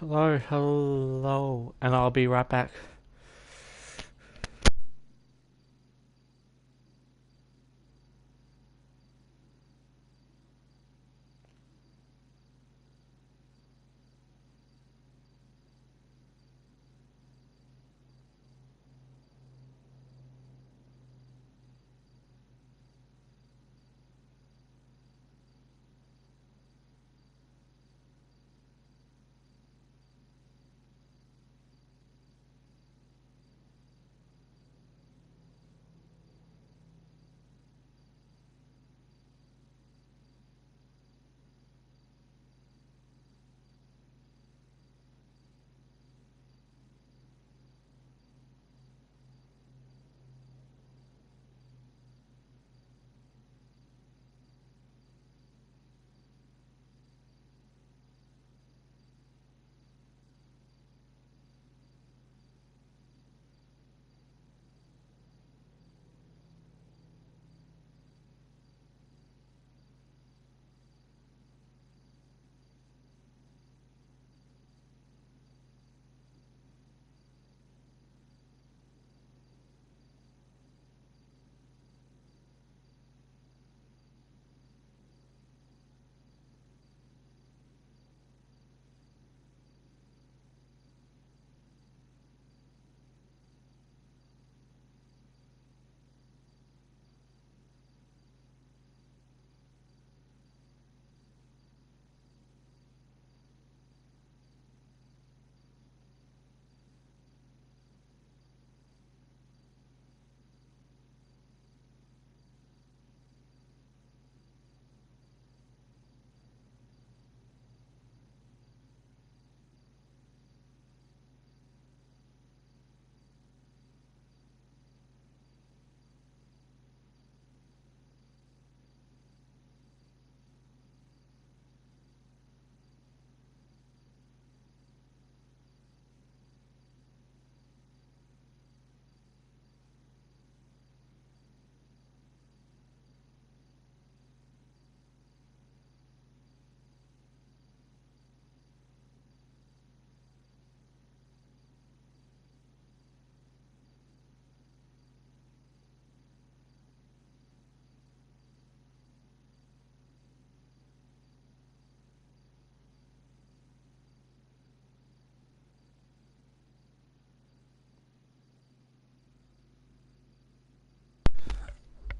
Hello, hello, and I'll be right back.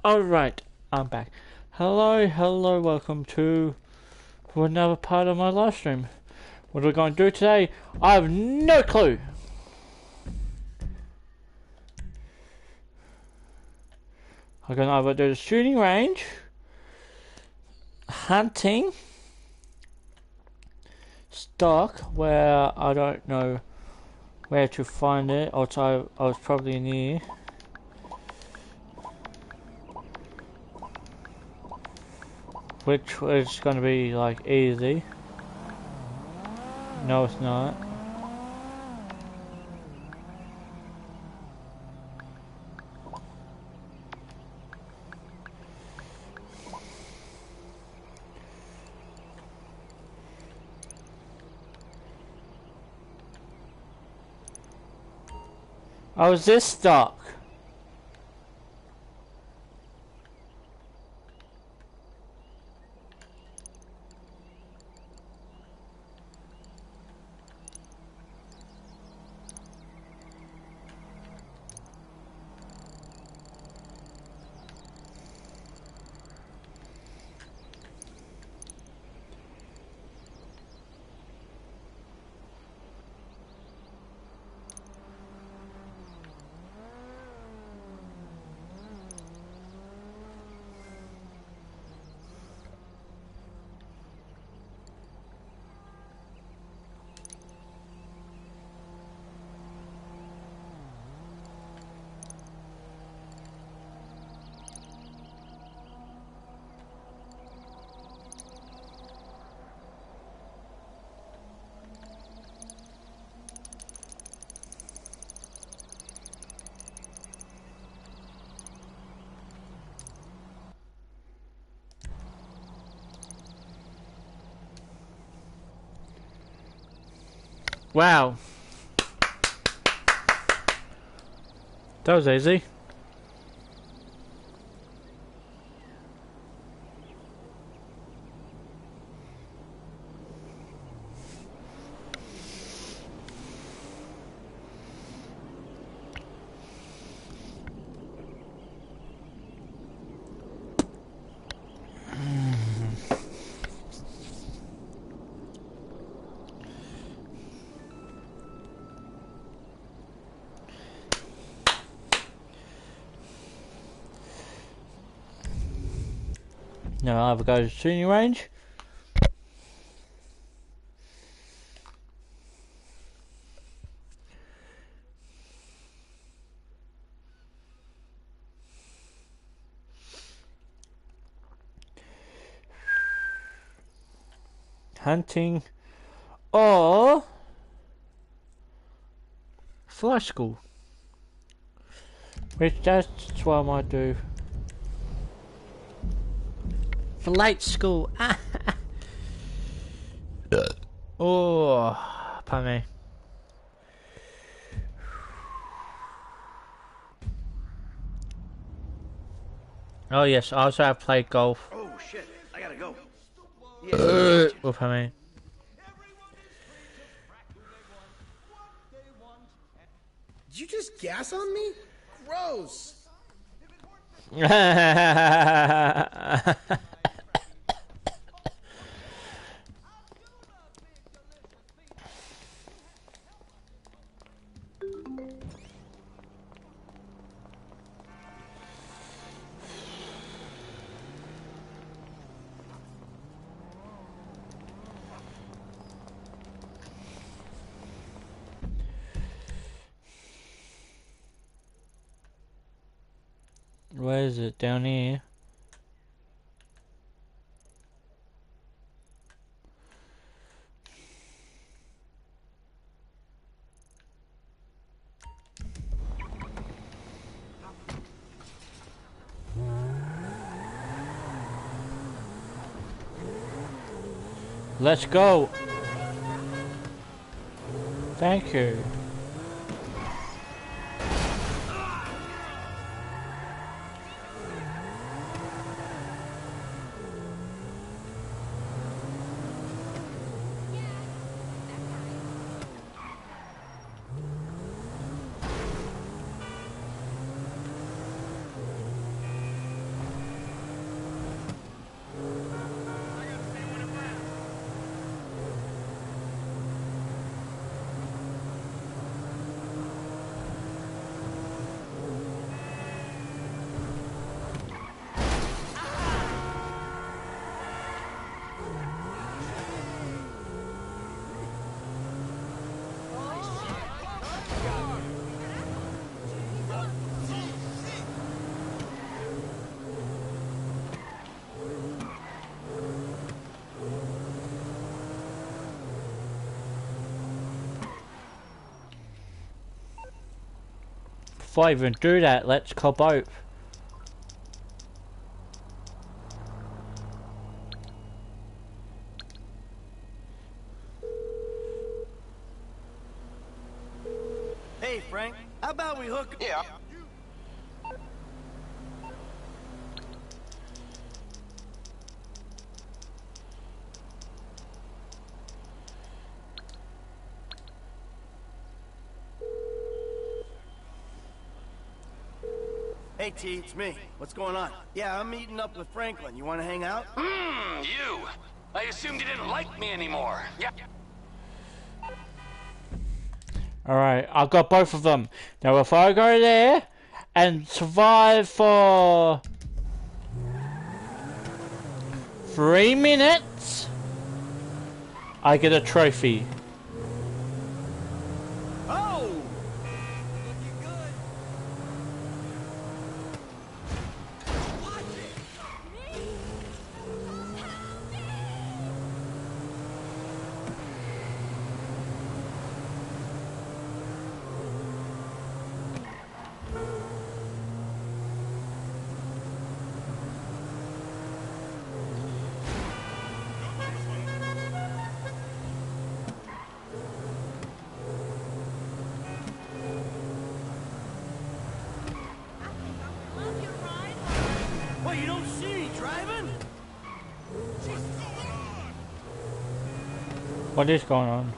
Alright, I'm back. Hello, hello, welcome to another part of my live stream. What are we going to do today? I have no clue. I'm going to either do the shooting range, hunting, stock, where I don't know where to find it, also I was probably near. Which is going to be like easy. No, it's not. Oh, is this stock? Wow. That was easy. Now I'll either go to shooting range. Hunting. Or fly school. Which that's what I might do. Flight school. Oh, pardon me. Oh yes, I also have played golf. Oh shit, I gotta go. Oh, pardon me. Did you just gas on me? Gross. Where is it? Down here. Let's go. Thank you. Before I even do that, let's call both. Hey Frank, how about we hook? Yeah. Hey T, it's me. What's going on? Yeah, I'm meeting up with Franklin. You want to hang out? You. I assumed you didn't like me anymore. Yeah. Alright, I've got both of them. Now if I go there and survive for 3 minutes, I get a trophy. Oh! What, you don't see me driving? What is going on?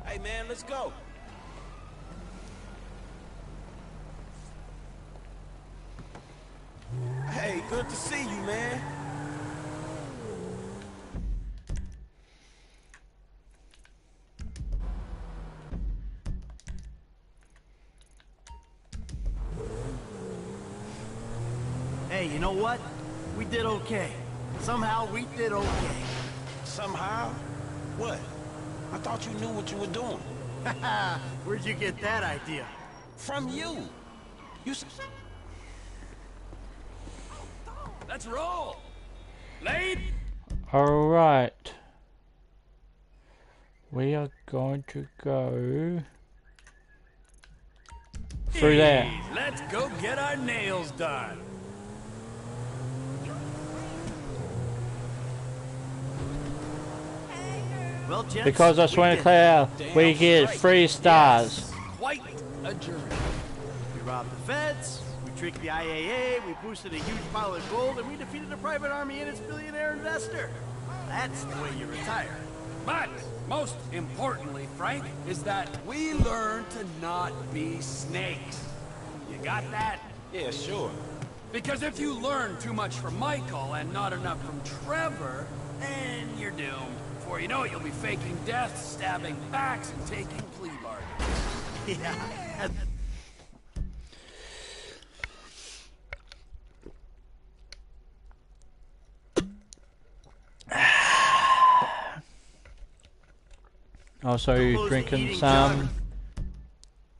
Hey man, let's go. Hey, good to see you, man. Hey, you know what? We did okay. Somehow we did okay. Somehow? What? I thought you knew what you were doing. Where'd you get that idea? From you. You Let's roll. Late. Alright. We are going to go through there. Jeez, let's go get our nails done. Well, gents, Because I we swear to did Claire, we Damn get straight. 3 stars. Quite a journey. We robbed the feds, we tricked the IAA, we boosted a huge pile of gold, and we defeated a private army and its billionaire investor. That's the way you retire. But most importantly, Frank, is that we learn to not be snakes. You got that? Yeah, sure. Because if you learn too much from Michael and not enough from Trevor, then you're doomed. Before you know it, you'll be faking death, stabbing backs, and taking plea bargains. Yeah. Also Suppose drinking eating some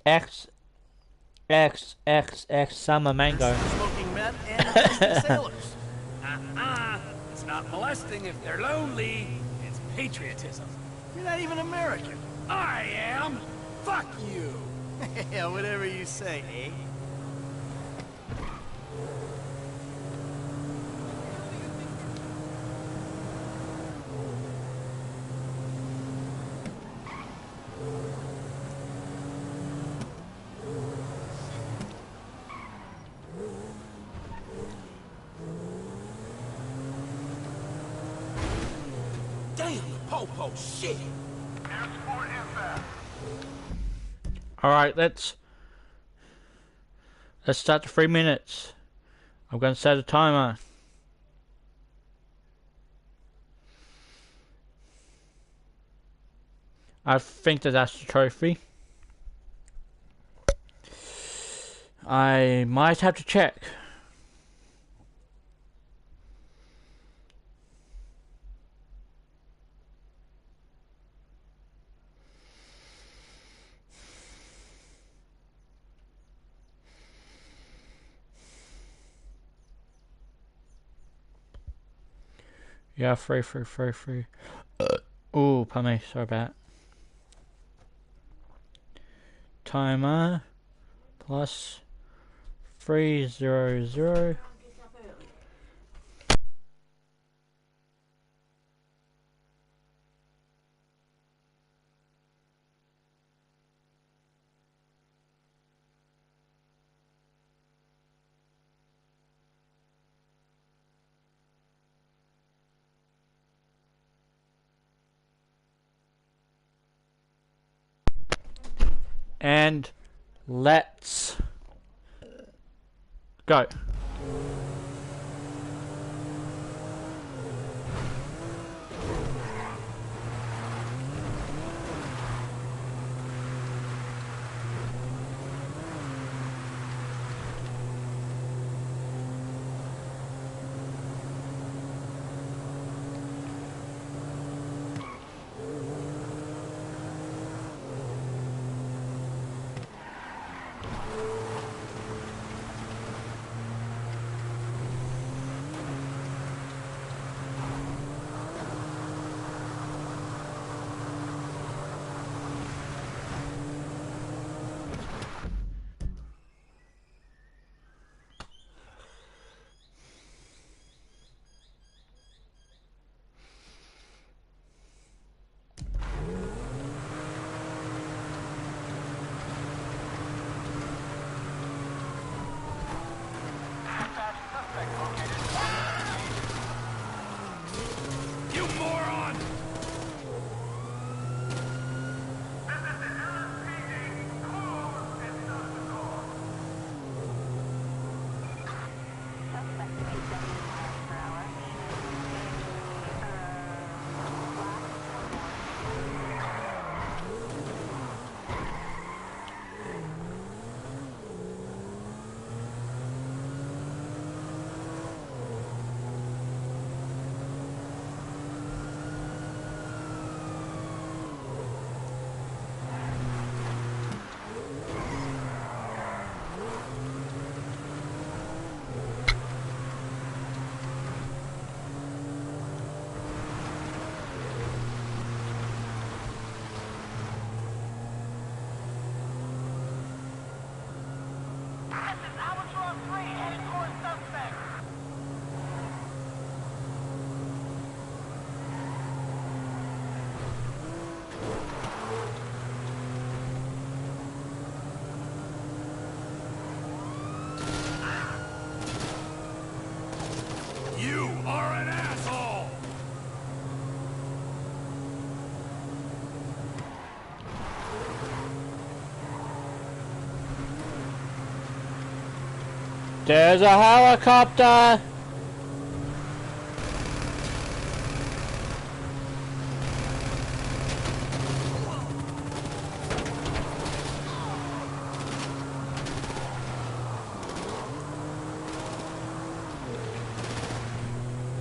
XXXX summer mango. Smoking meth and molesting sailors. It's not molesting if they're lonely. It's patriotism. You're not even American. I am. Fuck you. Yeah, whatever you say, eh? Damn, the popo, shit. Alright, let's start the 3 minutes. I'm going to set a timer. I think that's the trophy. I might have to check. Yeah, free. Ooh, pardon me, sorry about that. Timer plus 300. And let's go. There's a helicopter!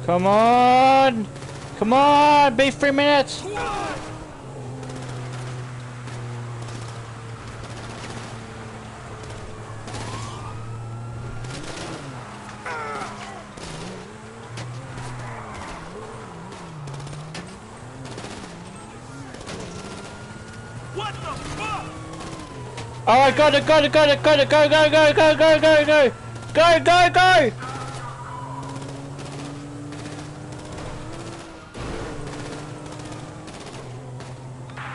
Come on! Come on! Be 3 minutes! What the fuck? Oh, I got it, got it, got it, got it, go, go, go, go, go, go, go! Go, go, go!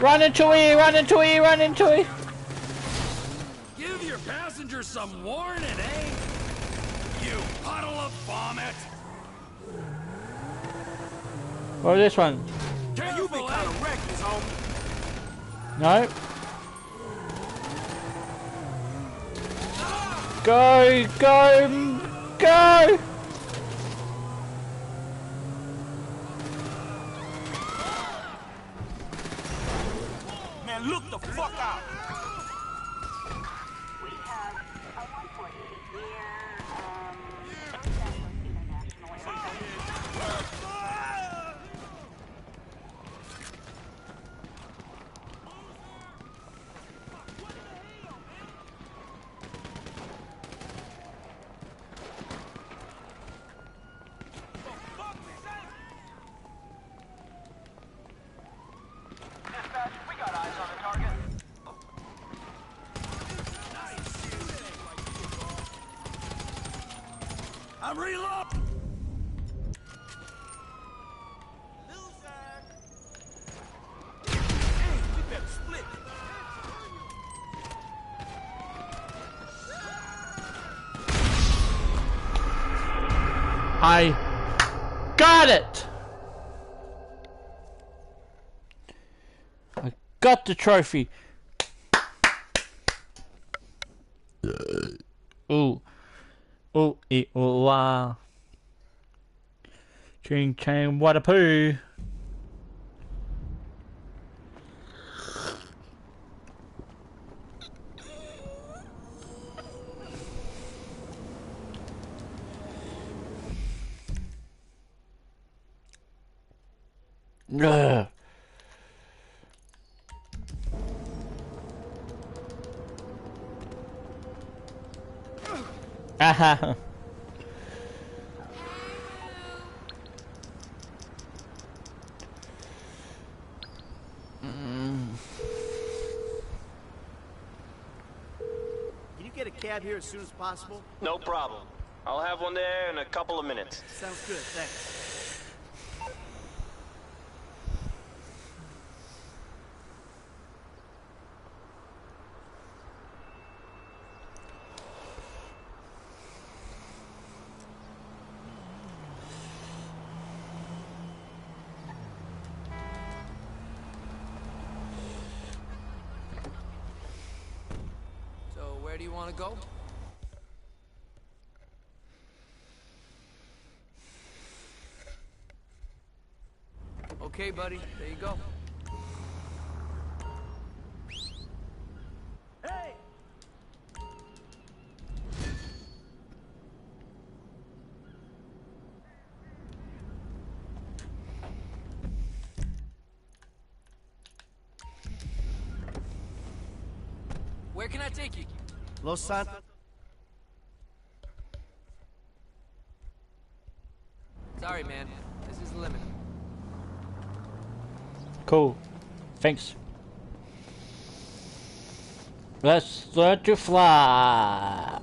Run into E, run into E, run into E! Give your passengers some warning, eh? You puddle of vomit! Or this one? You been Careful, kind eh? of reckless, homie. No? Go, go, go! Man, look the fuck out. We have a 148 International Airport. I'm reload! We better split. I got it! I got the trophy. Ooh. Ooh, ooh, wow. Ching chang, what a poo. Ugh. Aha. Can you get a cab here as soon as possible? No problem. I'll have one there in a couple of minutes. Sounds good, thanks. So, where do you want to go? Okay, buddy, there you go. Hey! Where can I take you? Los Santos. Sorry, man. This is the limit. Cool. Thanks. Let's learn to fly.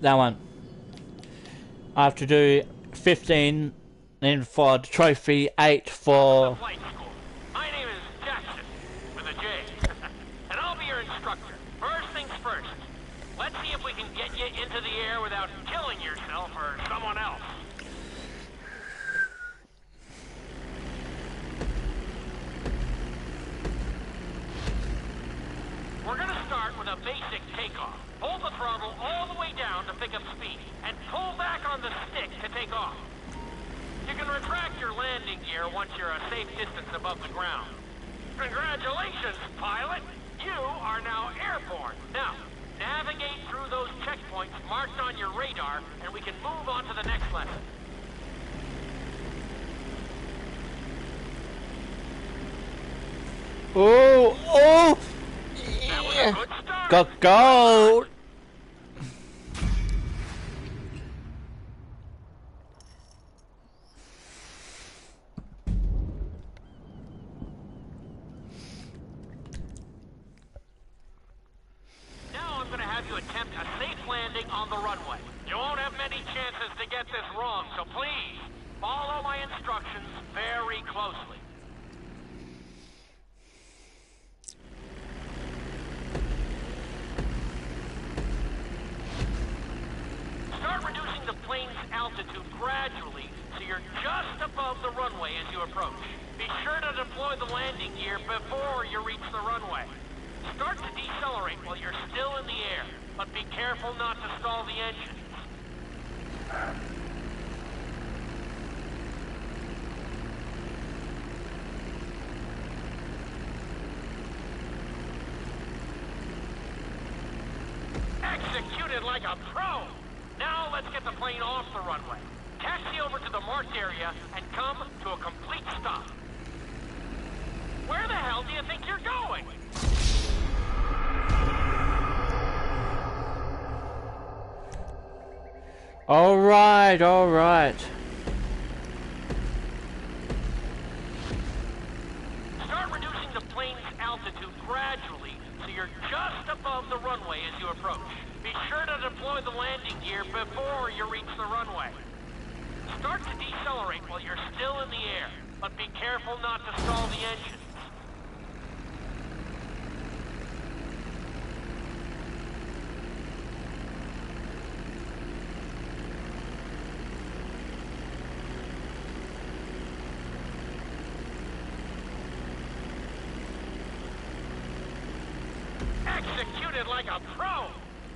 that one. I have to do 15, then for the trophy 8 for. Flight school. My name is Jackson, with a J, and I'll be your instructor. First things first. Let's see if we can get you into the air without killing yourself or someone else. We're gonna start with a basic takeoff. Hold the throttle all the way down to pick up speed, and pull back on the stick to take off. You can retract your landing gear once you're a safe distance above the ground. Congratulations, pilot! You are now airborne. Now, navigate through those checkpoints marked on your radar, and we can move on to the next lesson. Oh, oh! That was a good start. Got gold! Now I'm going to have you attempt a safe landing on the runway. You won't have many chances to get this wrong, so please, follow my instructions very closely. Start reducing the plane's altitude gradually so you're just above the runway as you approach. Be sure to deploy the landing gear before you reach the runway. Start to decelerate while you're still in the air, but be careful not to stall the engines. Executed like a pro! Now let's get the plane off the runway. Taxi over to the marked area and come to a complete stop. Where the hell do you think you're going? Alright, alright. Start reducing the plane's altitude gradually so you're just above the runway as you approach. Be sure to deploy the landing gear before you reach the runway. Start to decelerate while you're still in the air, but be careful not to stall the engines. Executed like a pro!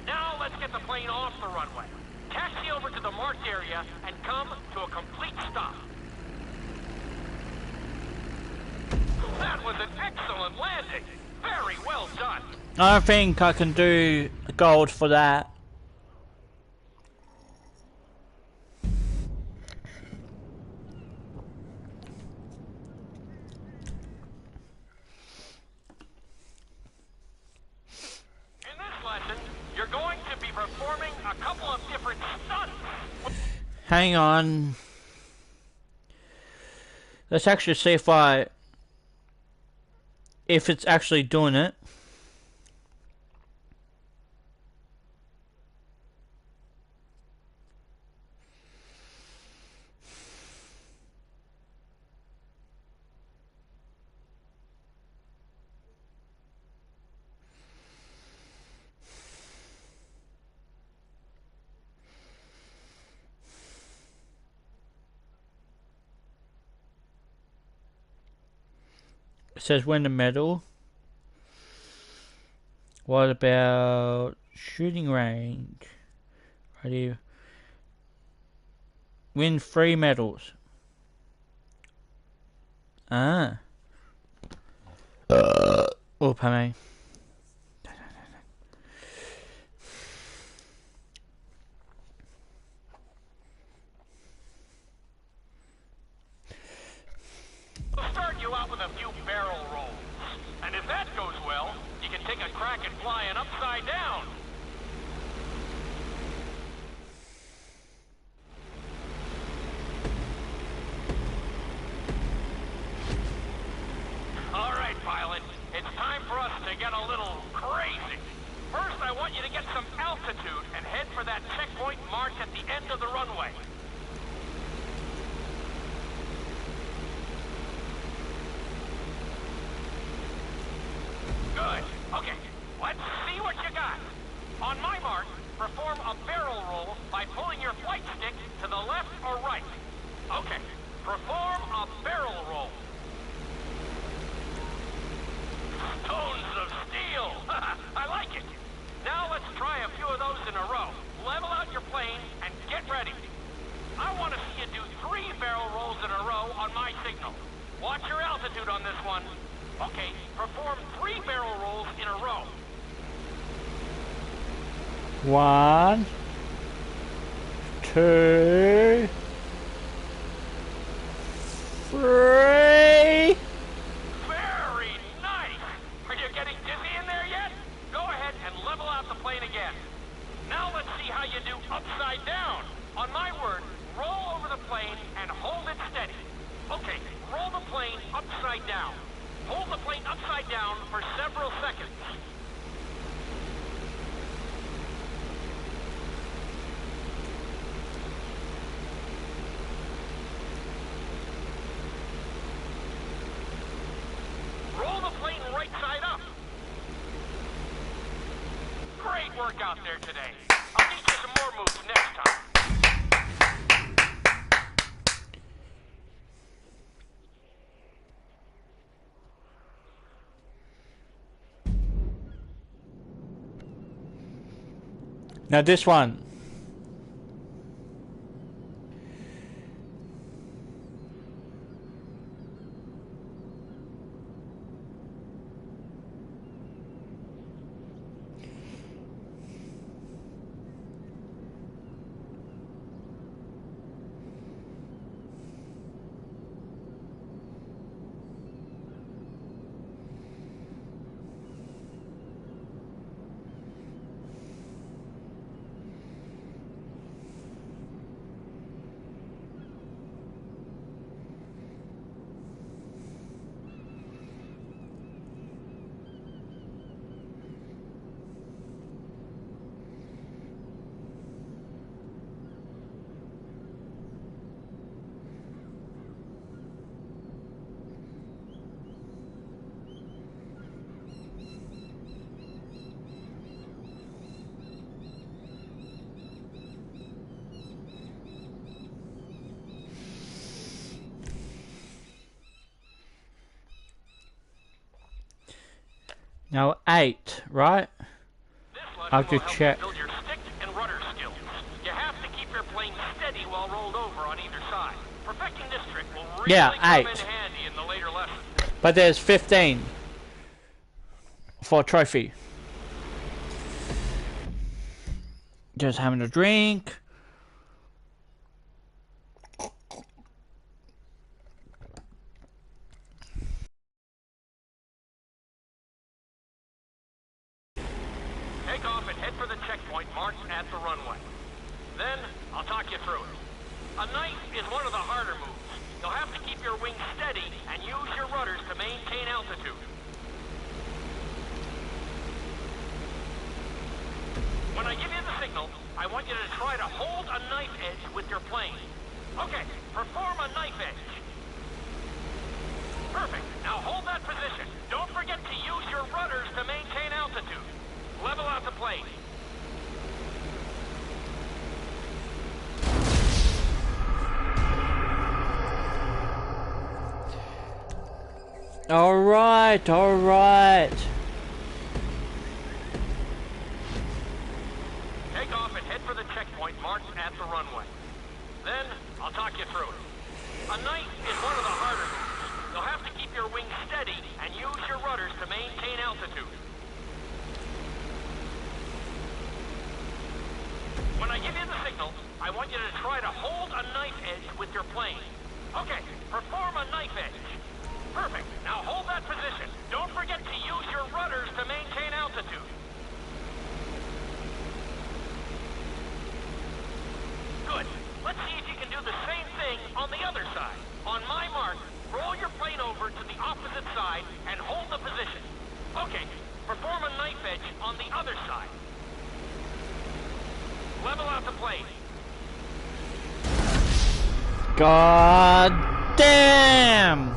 Now let's get the plane off the runway. Taxi over to the marked area and come to a complete stop. That was an excellent landing. Very well done. I don't think I can do gold for that. You're going to be performing a couple of different stunts. Hang on. Let's actually see if it's actually doing it. It says win the medal. What about shooting range? Right here. Win 3 medals. Ah. Oh, pardon me. We'll start you out with a few barrel rolls. And if that goes well, you can take a crack at flying upside down. All right, pilot. It's time for us to get a little crazy. First, I want you to get some altitude and head for that checkpoint by pulling your flight stick to the left or right. Okay, perform a barrel roll. Stones of steel! I like it! Now let's try a few of those in a row. Level out your plane and get ready. I want to see you do 3 barrel rolls in a row on my signal. Watch your altitude on this one. Okay, perform 3 barrel rolls in a row. 1, 2, 3. Very nice! Are you getting dizzy in there yet? Go ahead and level out the plane again. Now let's see how you do upside down. On my word, roll over the plane and hold it steady. Okay, roll the plane upside down. Hold the plane upside down for several seconds. Roll the plane right side up. Great work out there today. I'll teach you some more moves next time. Now this one. Now 8, right? This lesson I'll will just help check. you build your stick and rudder skills. You have to keep your plane steady while rolled over on either side. Perfecting this trick will really Yeah, come 8. in handy in the later lessons. But there's 15 for a trophy. Just having a drink. Take off and head for the checkpoint marked at the runway. Then, I'll talk you through it. A knife is one of the harder moves. You'll have to keep your wings steady and use your rudders to maintain altitude. When I give you the signal, I want you to try to hold a knife edge with your plane. Okay, perform a knife edge. Perfect. Now hold that position. Don't forget to use your rudders to maintain altitude. Level out the plane. Alright, alright. Take off and head for the checkpoint marked at the runway. Then, I'll talk you through it. A knife is one of the harder moves. You'll have to keep your wings steady and use your rudders to maintain altitude. When I give you the signal, I want you to try to hold a knife edge with your plane. Okay, perform a knife edge. Perfect. Now hold that position. Don't forget to use your rudders to maintain altitude. Good. Let's see if you can do the same thing on the other side. On my mark, roll your plane over to the opposite side and hold the position. Okay, perform a knife edge on the other side. Level out the plane. God damn!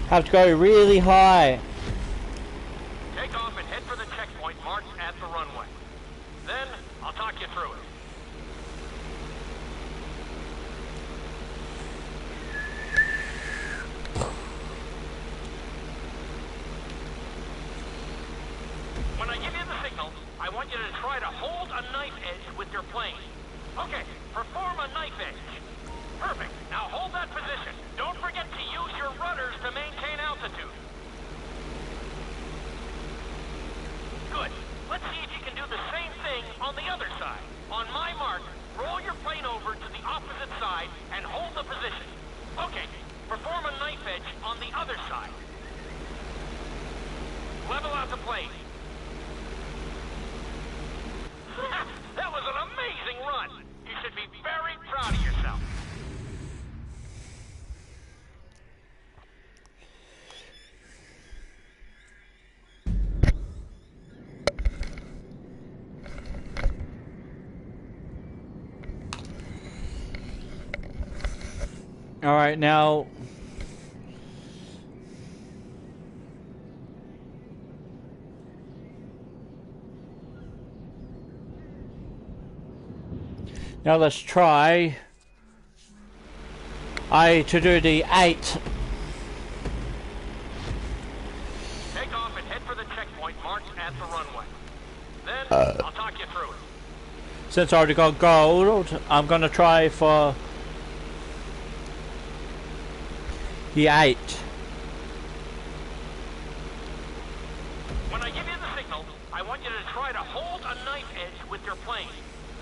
Have to go really high. Take off and head for the checkpoint marked at the runway. Then, I'll talk you through it. When I give you the signal, I want you to try to hold a knife edge with your plane. Okay, perform a knife edge. Perfect. Now hold that position. Don't forget to use your rudders to maintain altitude. Good. Let's see if you can do the same thing on the other side. On my mark, roll your plane over to the opposite side and hold the position. Okay, perform a knife edge on the other side. Level out the plane. That was an amazing run. You should be very proud of yourself. All right, now. Now let's try to do the 8. Take off and head for the checkpoint marked at the runway. Then, I'll talk you through it. Since I already got gold, I'm gonna try for the 8. When I give you the signal, I want you to try to hold a knife edge with your plane.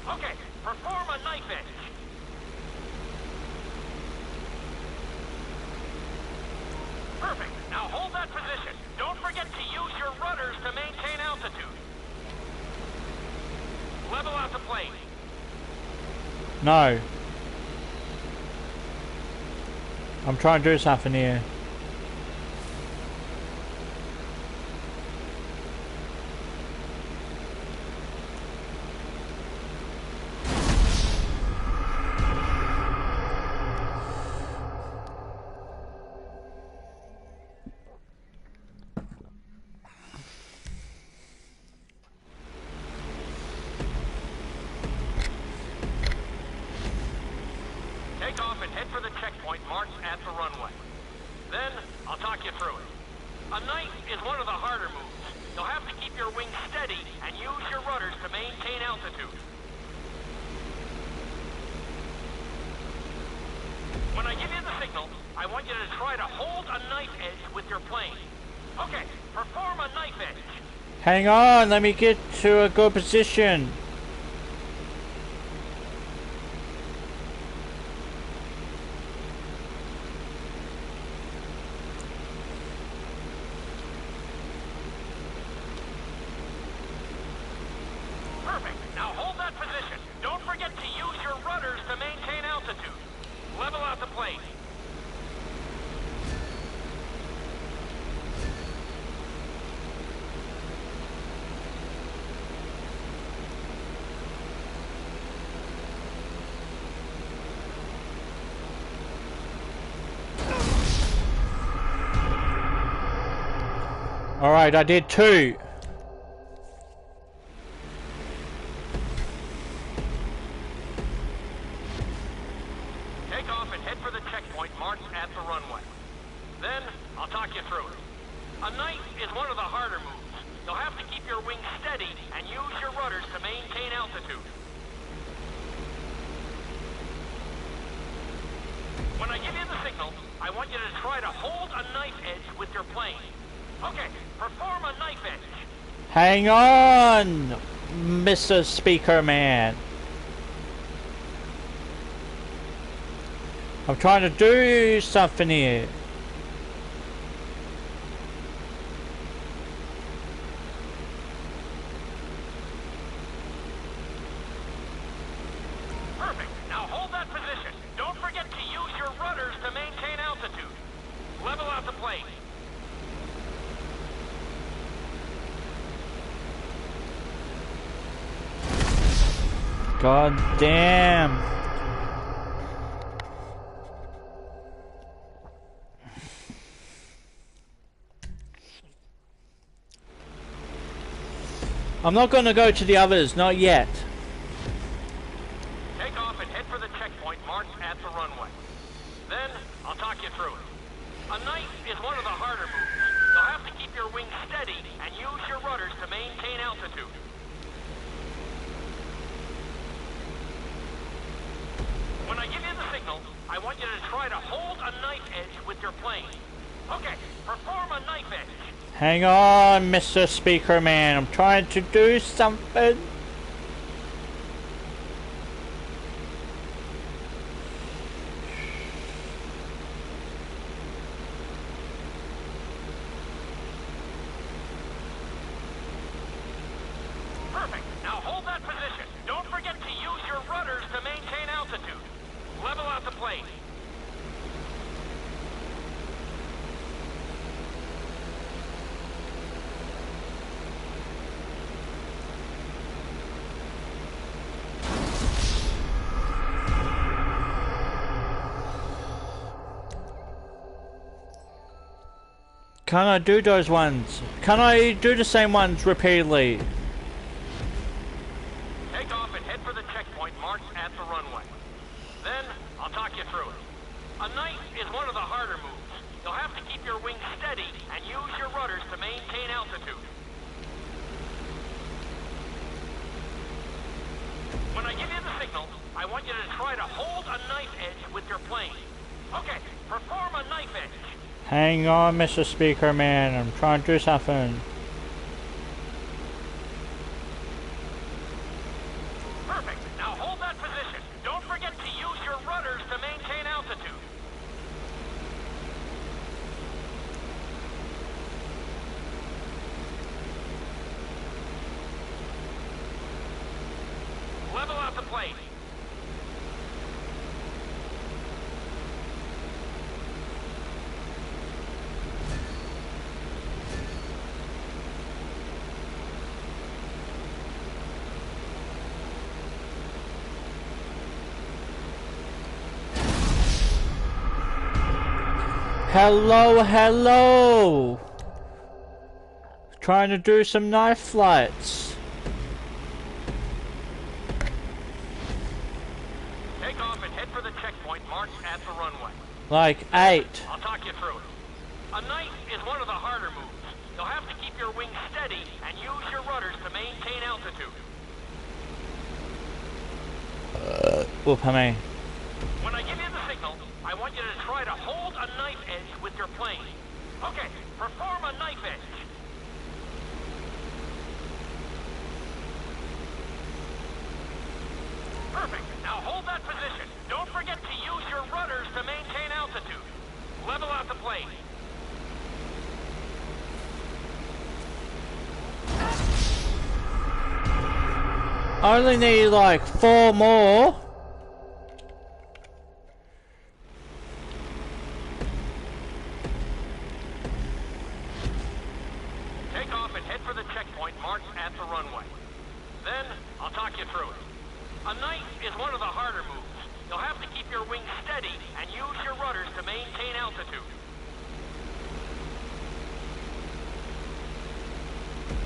Okay, perform a knife edge. Perfect. Now hold that position. Don't forget to use your rudders to maintain altitude. Level out the plane. No. I'm trying to do something here. Take off and head for the checkpoint marked at the runway. Then, I'll talk you through it. A knife is one of the harder moves. You'll have to keep your wings steady and use your rudders to maintain altitude. When I give you the signal, I want you to try to hold a knife edge with your plane. Okay, perform a knife edge. Hang on, let me get to a good position. Perfect. Now hold that position. Don't forget to use your rudders to maintain altitude. Level out the plane. Alright, I did 2. Take off and head for the checkpoint marked at the runway. Then, I'll talk you through it. A knife is one of the harder moves. You'll have to keep your wings steady and use your rudders to maintain altitude. When I give you the signal, I want you to try to hold a knife edge with your plane. Okay, perform a knife edge. Hang on, Mr. Speaker Man. I'm trying to do something here. Perfect. Now hold that position. Don't forget to use your rudders to maintain altitude. Level out the plane. God damn. I'm not gonna go to the others, not yet. Take off and head for the checkpoint marked at the runway. Then, I'll talk you through it. A knife is one of the harder moves. You'll have to keep your wings steady and use your rudders to maintain altitude. When I give you the signal, I want you to try to hold a knife edge with your plane. Okay, perform a knife edge. Hang on, Mr. Speaker Man. I'm trying to do something. Perfect. Now hold that position. Don't forget to use your rudders to maintain altitude. Level out the plane. Can I do those ones? Can I do the same ones repeatedly? Take off and head for the checkpoint marked at the runway. Then, I'll talk you through it. A knife is one of the harder moves. You'll have to keep your wings steady and use your rudders to maintain altitude. When I give you the signal, I want you to try to hold a knife edge with your plane. Okay, perform a knife edge. Hang on, Mr. Speaker Man. I'm trying to do something. Perfect. Now hold that position. Don't forget to use your rudders to maintain altitude. Level out the plane. Hello, hello! Trying to do some knife flights. Take off and head for the checkpoint marked at the runway. Like 8. I'll talk you through it. A knife is one of the harder moves. You'll have to keep your wings steady and use your rudders to maintain altitude. Whoop, I mean. When I give you the signal, I want you to try to hold a knife edge with your plane. Okay, perform a knife edge. Perfect. Now hold that position. Don't forget to use your rudders to maintain altitude. Level out the plane. I only need like 4 more. Take off and head for the checkpoint marked at the runway. Then, I'll talk you through it. A knife is one of the harder moves. You'll have to keep your wings steady and use your rudders to maintain altitude.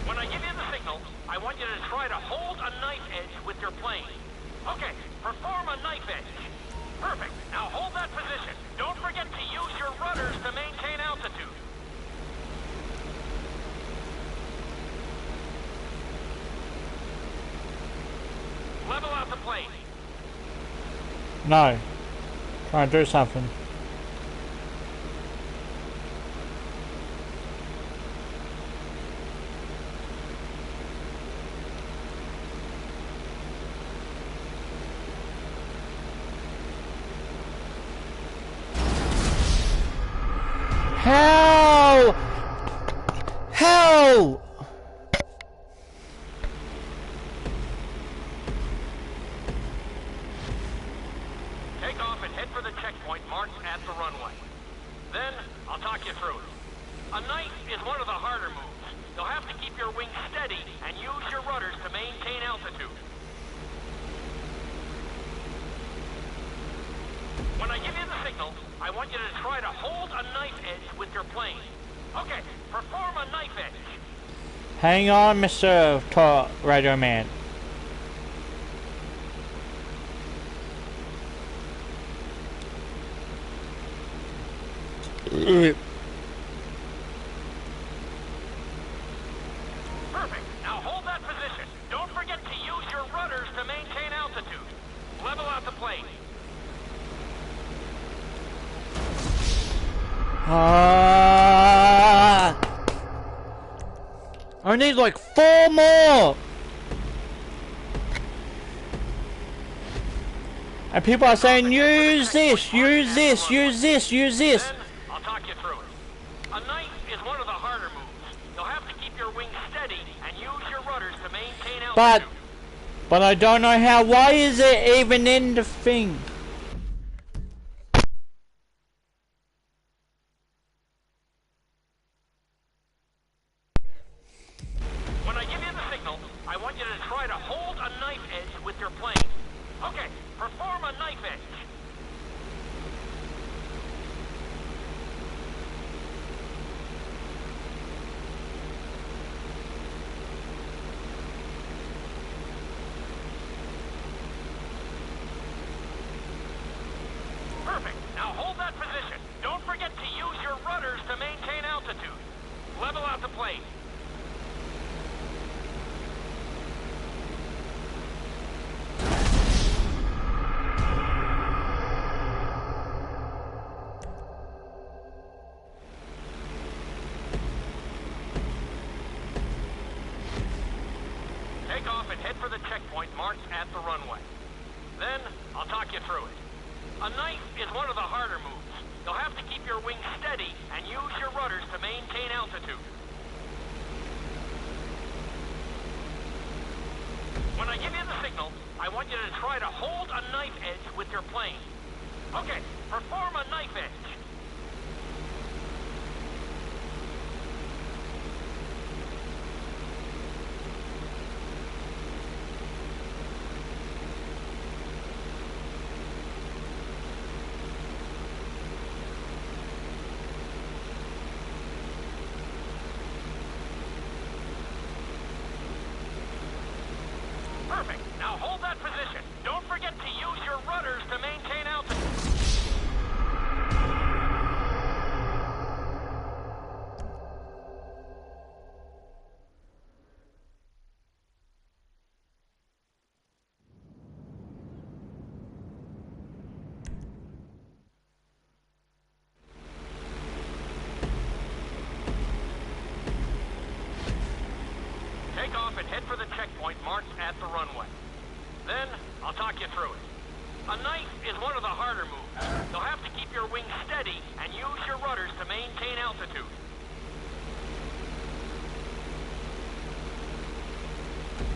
When I give you the signal, I want you to try to hold a knife edge with your plane. Okay, perform a knife edge. Perfect. Now hold that position. Don't forget to use your rudders to maintain altitude. Level out the plane. No. Trying to do something. How? How? Take off and head for the checkpoint marked at the runway. Then, I'll talk you through it. A knife is one of the harder moves. You'll have to keep your wings steady and use your rudders to maintain altitude. When I give you the signal, I want you to try to hold a knife edge with your plane. Okay, perform a knife edge. Hang on, Mr. Rider Man. Perfect. Now hold that position. Don't forget to use your rudders to maintain altitude. Level out the plane. I need like 4 more. And people are saying, use this, use this, use this, use this. Then, I'll talk you through it. A knife is one of the harder moves. You'll have to keep your wings steady and use your rudders to maintain altitude. But I don't know how. Why is it even in the thing? When I give you the signal, I want you to try to hold a knife edge with your plane. Okay, perform a knife edge. Perfect. Now hold that position. Don't forget to use your rudders to maintain altitude. Level out the plane. Take off and head for the checkpoint marked at the runway. Then, I'll talk you through it. A knife is one of the harder moves. You'll have to keep your wings steady and use your rudders to maintain altitude. When I give you the signal, I want you to try to hold a knife edge with your plane. Okay, perform a knife edge. Perfect. Now hold that position. Don't forget to use your rudders to maintain altitude. Take off and head for the checkpoint marked at the runway. Then, I'll talk you through it. A knife is one of the harder moves. You'll have to keep your wings steady and use your rudders to maintain altitude.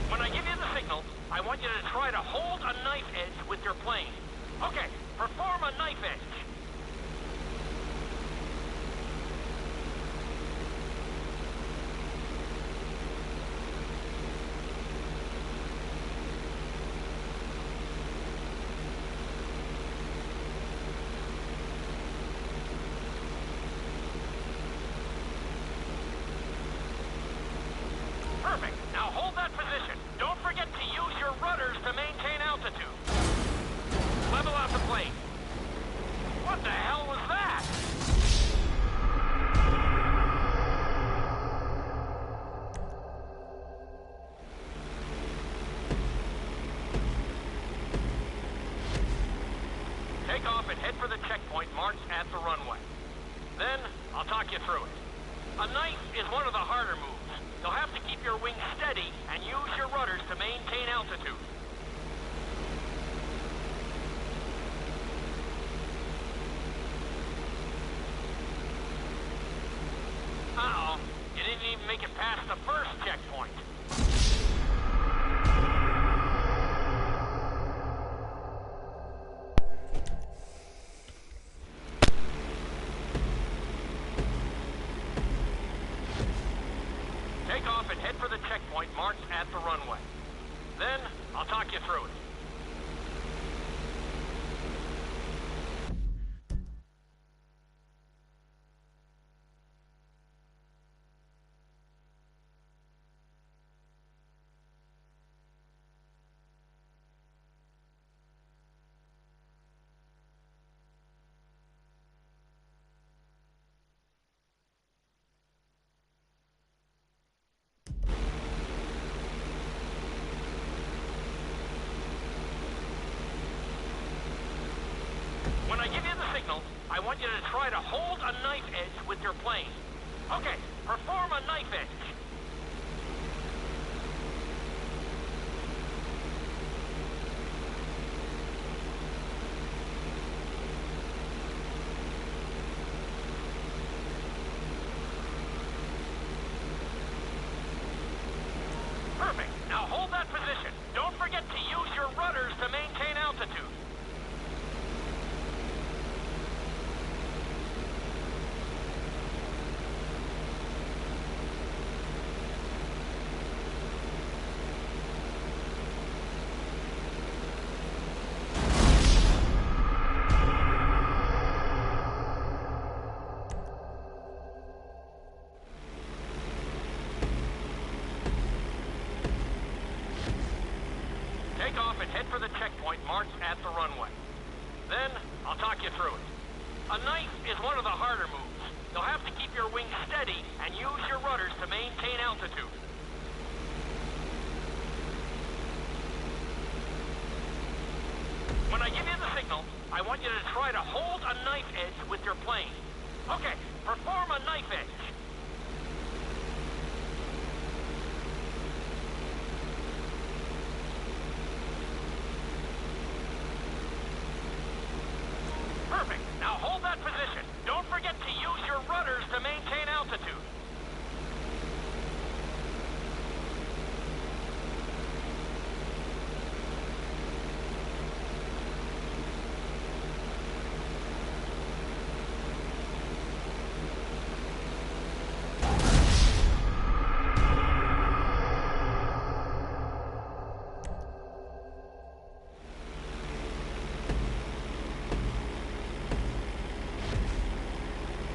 When I give you the signal, I want you to try to hold a knife edge with your plane. Okay, perform a knife edge. Perfect. Now hold that position. Don't forget to use your rudders to maintain altitude. Level out the plane. What the hell was that? Take off and head for the checkpoint marked at the runway. Then, I'll talk you through it. A knife is one of the harder moves. You'll have to keep your wings steady and use your rudders to maintain altitude. Uh-oh. You didn't even make it past the first checkpoint. Take off and head for the checkpoint marked at the runway. Then, I'll talk you through it. want you to try to hold a knife edge with your plane. Okay, perform a knife edge. Perfect. Now hold that position. Don't forget to use your rudders to maintain altitude. Take off and head for the checkpoint marked at the runway. Then, I'll talk you through it. A knife is one of the harder moves. You'll have to keep your wings steady and use your rudders to maintain altitude. When I give you the signal, I want you to try to hold a knife edge with your plane. Okay, perform a knife edge. Perfect. Now hold that position. Don't forget to use your rudders to maintain altitude.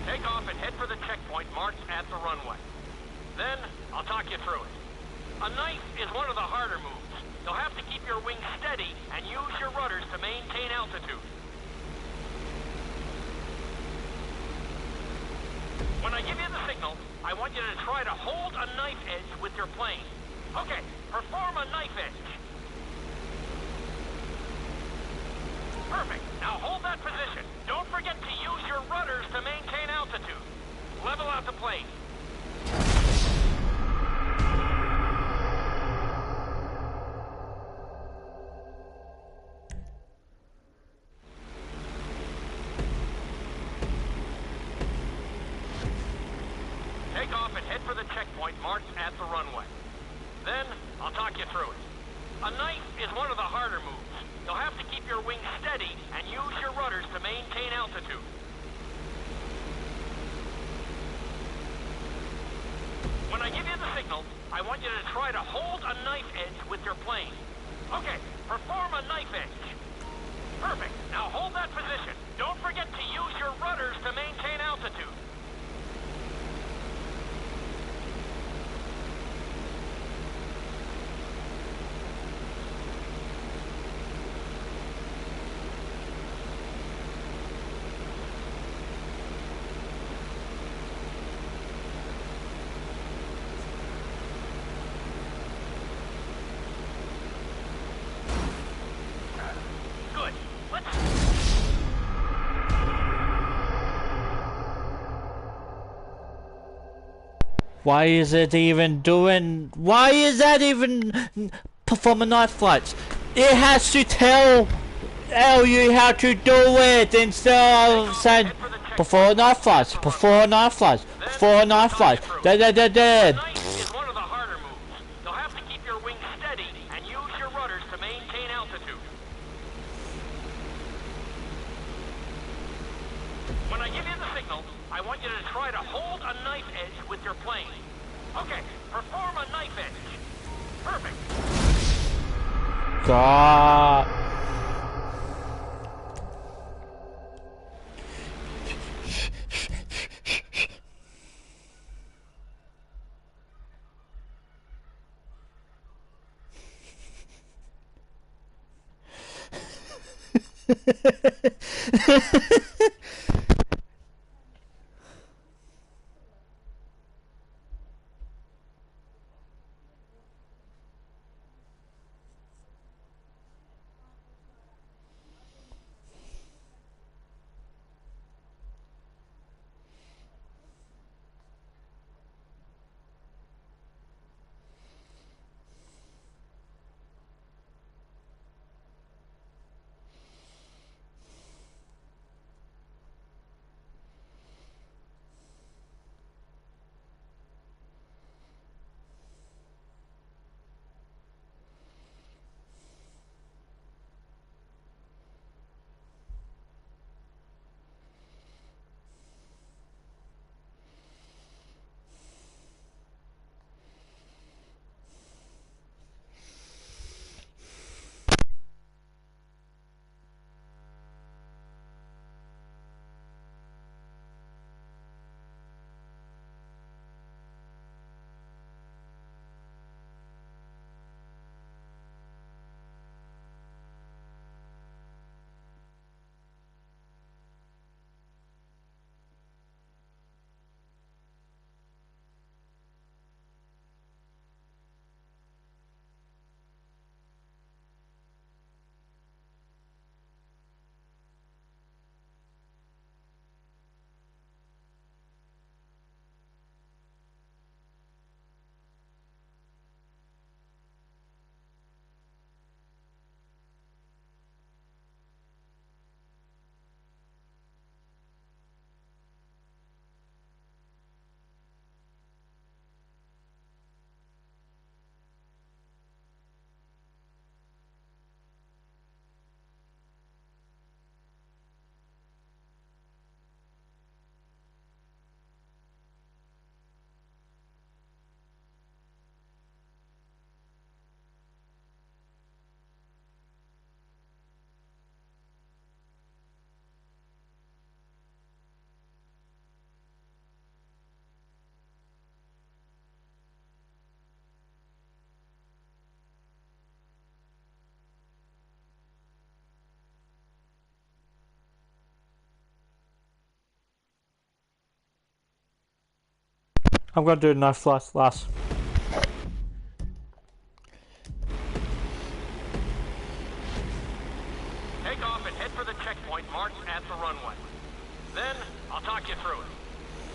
Take off and head for the checkpoint marked at the runway. Then, I'll talk you through it. A knife is one of the harder moves. You'll have to keep your wings steady and use your rudders to maintain altitude. When I give you the signal, I want you to try to hold a knife edge with your plane. Okay, perform a knife edge. Perfect. Now hold that position. Don't forget to use your rudders to maintain altitude. Level out the plane. Take off and head for the checkpoint marked at the runway. Then, I'll talk you through it. A knife is one of the harder moves. You'll have to keep your wings steady and use your rudders to maintain altitude. When I give you the signal, I want you to try to hold a knife edge with your plane. Okay, perform a knife edge. Perfect. Now hold that position. Don't forget to use your rudders to maintain altitude. Good. Let's... Why is it even doing? Why is that even performing knife flights? It has to tell you how to do it instead of saying perform knife flights, perform knife flights, perform knife flights. A knife is one of the harder moves. You'll have to keep your wings steady and use your rudders to maintain altitude. When I give you the signal, I want you to try to hold a knife edge with your plane. Okay, perform a knife edge. Perfect. God. I'm gonna do knife flights last. Take off and head for the checkpoint marked at the runway. Then, I'll talk you through it.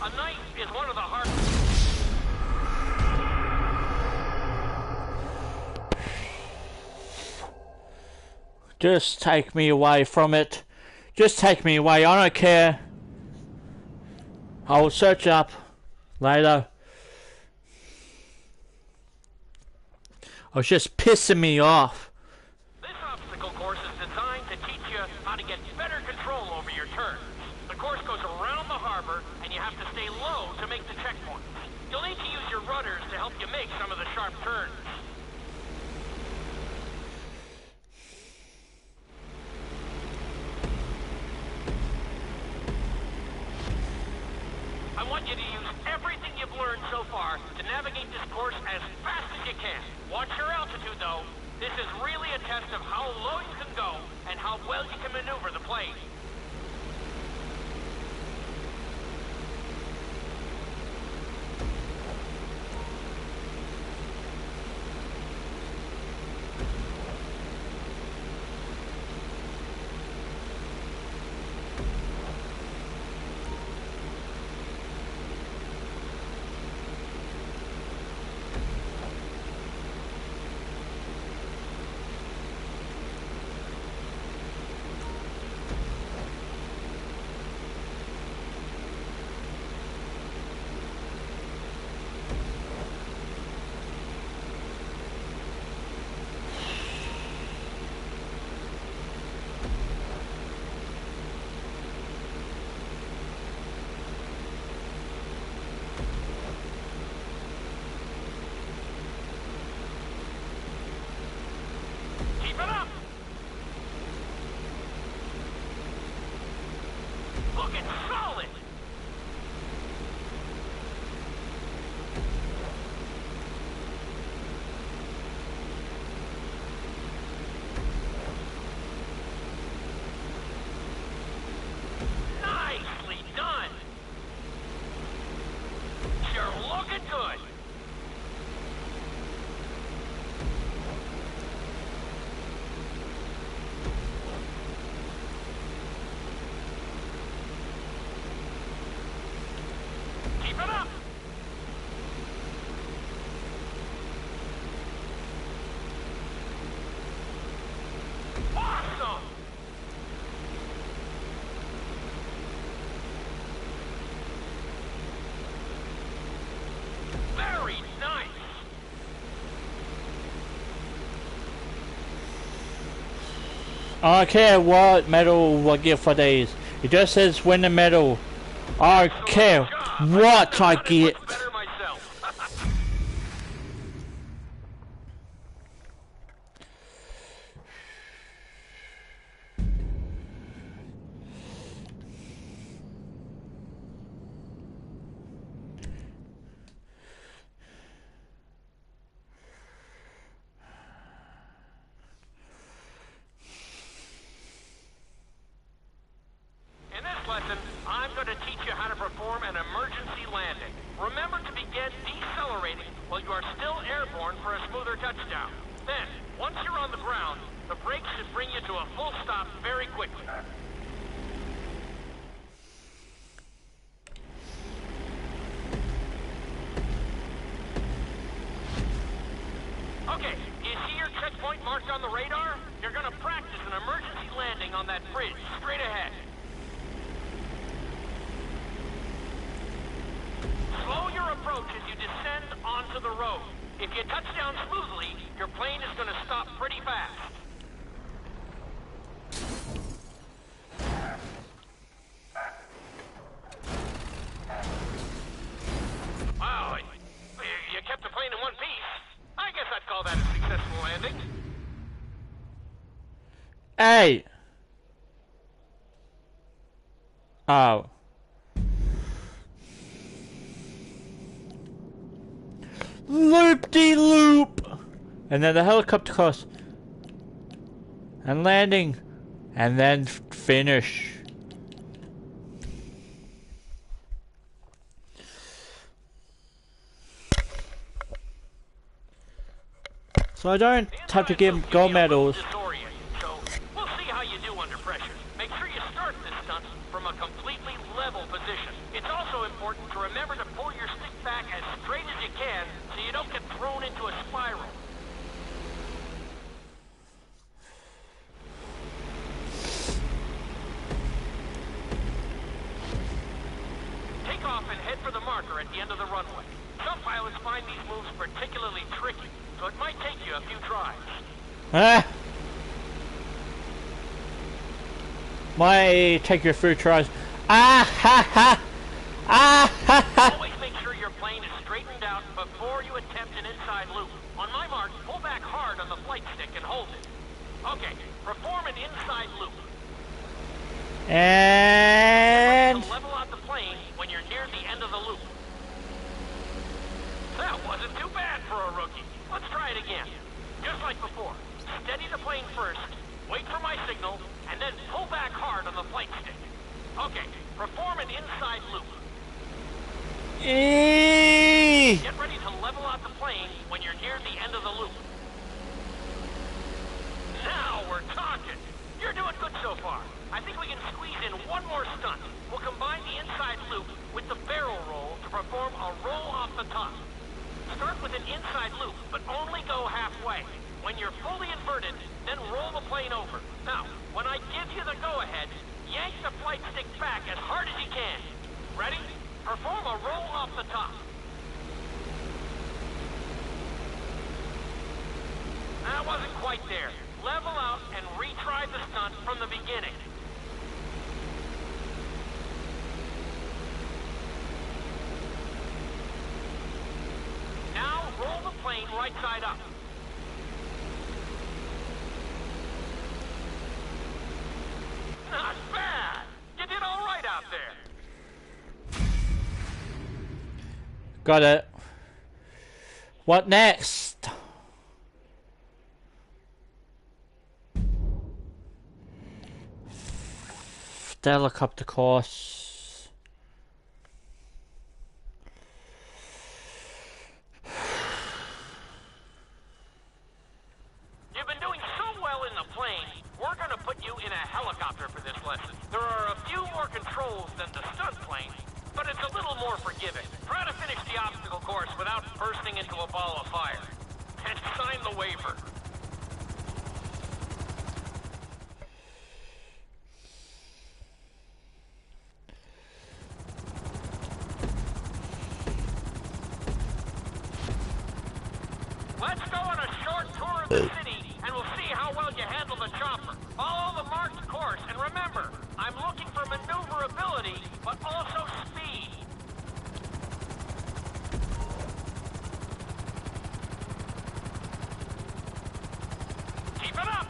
A night is one of the hardest... Just take me away from it. Just take me away. I don't care. I will search up later. I was just pissing me off. This obstacle course is designed to teach you how to get better control over your turns. The course goes around the harbor, and you have to stay low to make the checkpoints. You'll need to use your rudders to help you make some of the sharp turns. I want you to use everything you've learned so far to navigate this course as fast as you can. Watch your altitude, though. This is really a test of how low you can go and how well you can maneuver the plane. Keep it up! Looking solid! Nicely done! You're looking good! Keep it up! Awesome! Very nice! I don't care what medal I get for these. It just says win the medal. I don't care what I get. Better myself. In this lesson, I'm going to teach you how to perform an emergency landing. Remember to begin decelerating while you are still airborne for a smoother touchdown. Then, once you're on the ground, the brakes should bring you to a full stop very quickly. Okay, you see your checkpoint marked on the radar? You're going to practice an emergency landing on that bridge straight ahead. Slow your approach as you descend onto the road. If you touch down smoothly, your plane is going to stop pretty fast. Wow, you kept the plane in one piece. I guess I'd call that a successful landing. Hey! Oh. Loop-de-loop! And then the helicopter course. And landing. And then finish. So I don't have to give gold medals. So we'll see how you do under pressure. Make sure you start this stunt from a completely level position. It's also important to remember to pull your stick back as straight as you can so you don't get thrown into a spiral. Take off and head for the marker at the end of the runway. Some pilots find these moves particularly tricky, so it might take you a few tries. Ah! Might take you a few tries. Ah ha ha! Ah ha ha! Always make sure your plane is straightened out before you attempt an inside loop. On my mark, pull back hard on the flight stick and hold it. Okay, perform an inside loop. And To level out the plane when you're near the end of the loop. That wasn't too bad for a rookie. Let's try it again. Just like before. Steady the plane first, wait for my signal, and then pull back hard on the flight stick. Okay, perform an inside loop. Get ready to level out the plane when you're near the end of the loop. Now we're talking. You're doing good so far. I think we can squeeze in one more stunt. We'll combine the inside loop with the barrel roll to perform a roll off the top. Start with an inside loop, but only go halfway. When you're fully inverted, then roll the plane over. Now, when I give you the go-ahead, yank the flight stick back as hard as you can. Ready? Perform a roll off the top. That wasn't quite there. Level out and retry the stunt from the beginning. Now roll the plane right side up. Not bad. You did all right out there. got it. What next? The helicopter course. You've been doing so well in the plane, we're gonna put you in a helicopter for this lesson. There are a few more controls than the stunt plane, but it's a little more forgiving. Try to finish the obstacle course without bursting into a ball of fire. And sign the waiver. Let's go on a short tour of the city, and we'll see how well you handle the chopper. Follow the marked course, and remember, I'm looking for maneuverability, but also speed. Keep it up!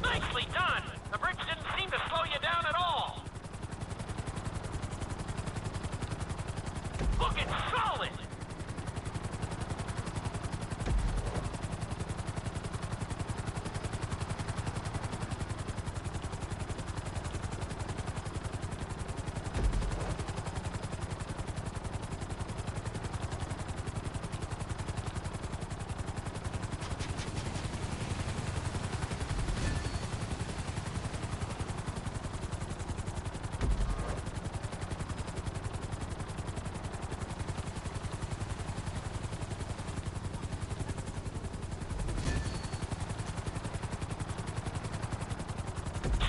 Nicely done! The bridge didn't seem to slow you down at all. Looking solid!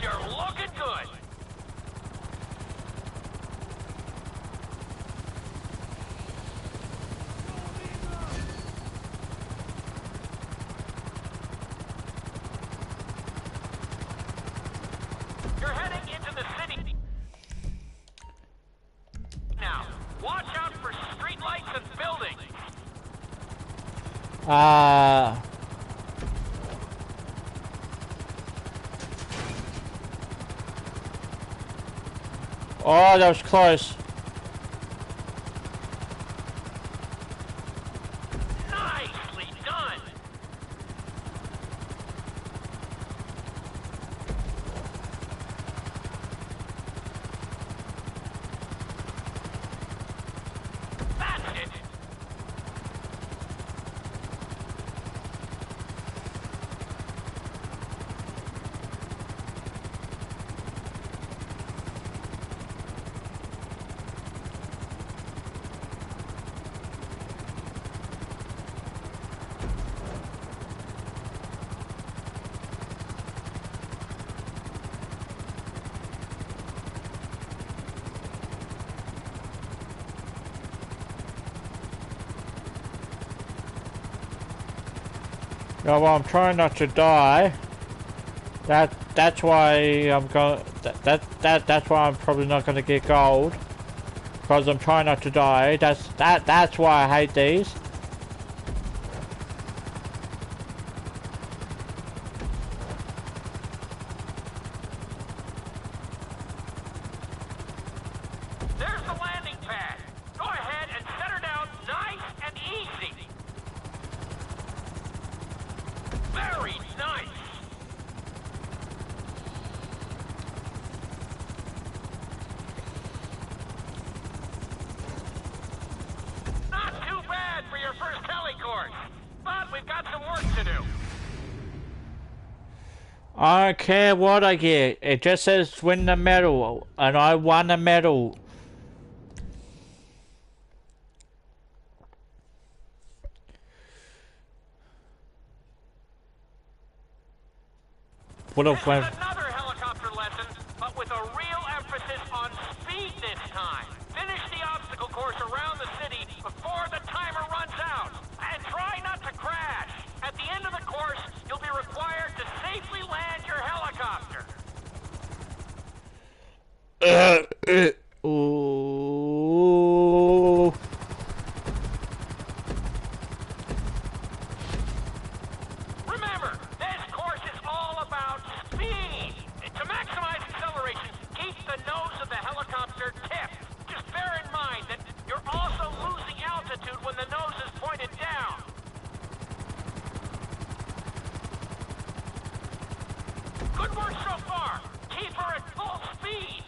You're looking good! You're heading into the city. Now, watch out for streetlights and buildings. Oh, that was close. Nicely done. That's it. No, well, I'm trying not to die. That's why I'm going. That's why I'm probably not going to get gold. Because I'm trying not to die. That's why I hate these. There's the landing pad. Go ahead and set her down nice and easy. Very nice. Not too bad for your first heli course, but we've got some work to do. I don't care what I get. It just says win the medal, and I won a medal. What This if is another helicopter lesson, but with a real emphasis on speed this time. Finish the obstacle course around the city before the timer runs out. And try not to crash. At the end of the course, you'll be required to safely land your helicopter. Ooh. Remember, this course is all about speed. To maximize acceleration, keep the nose of the helicopter tipped. Just bear in mind that you're also losing altitude when the nose is pointed down. Good work so far. Keep her at full speed.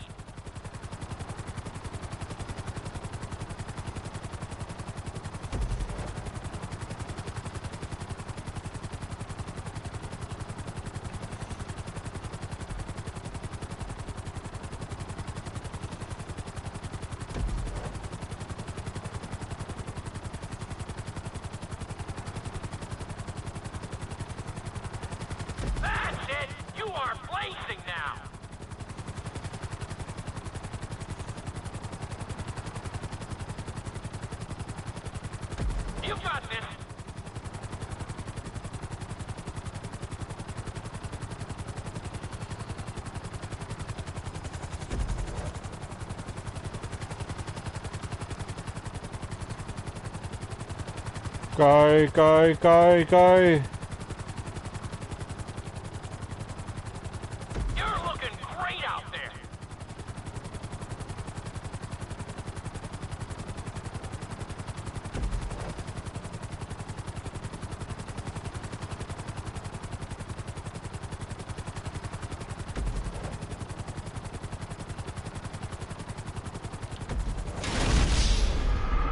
That's it! You are blazing now! You got this! Go, go, go, go. You're looking great out there!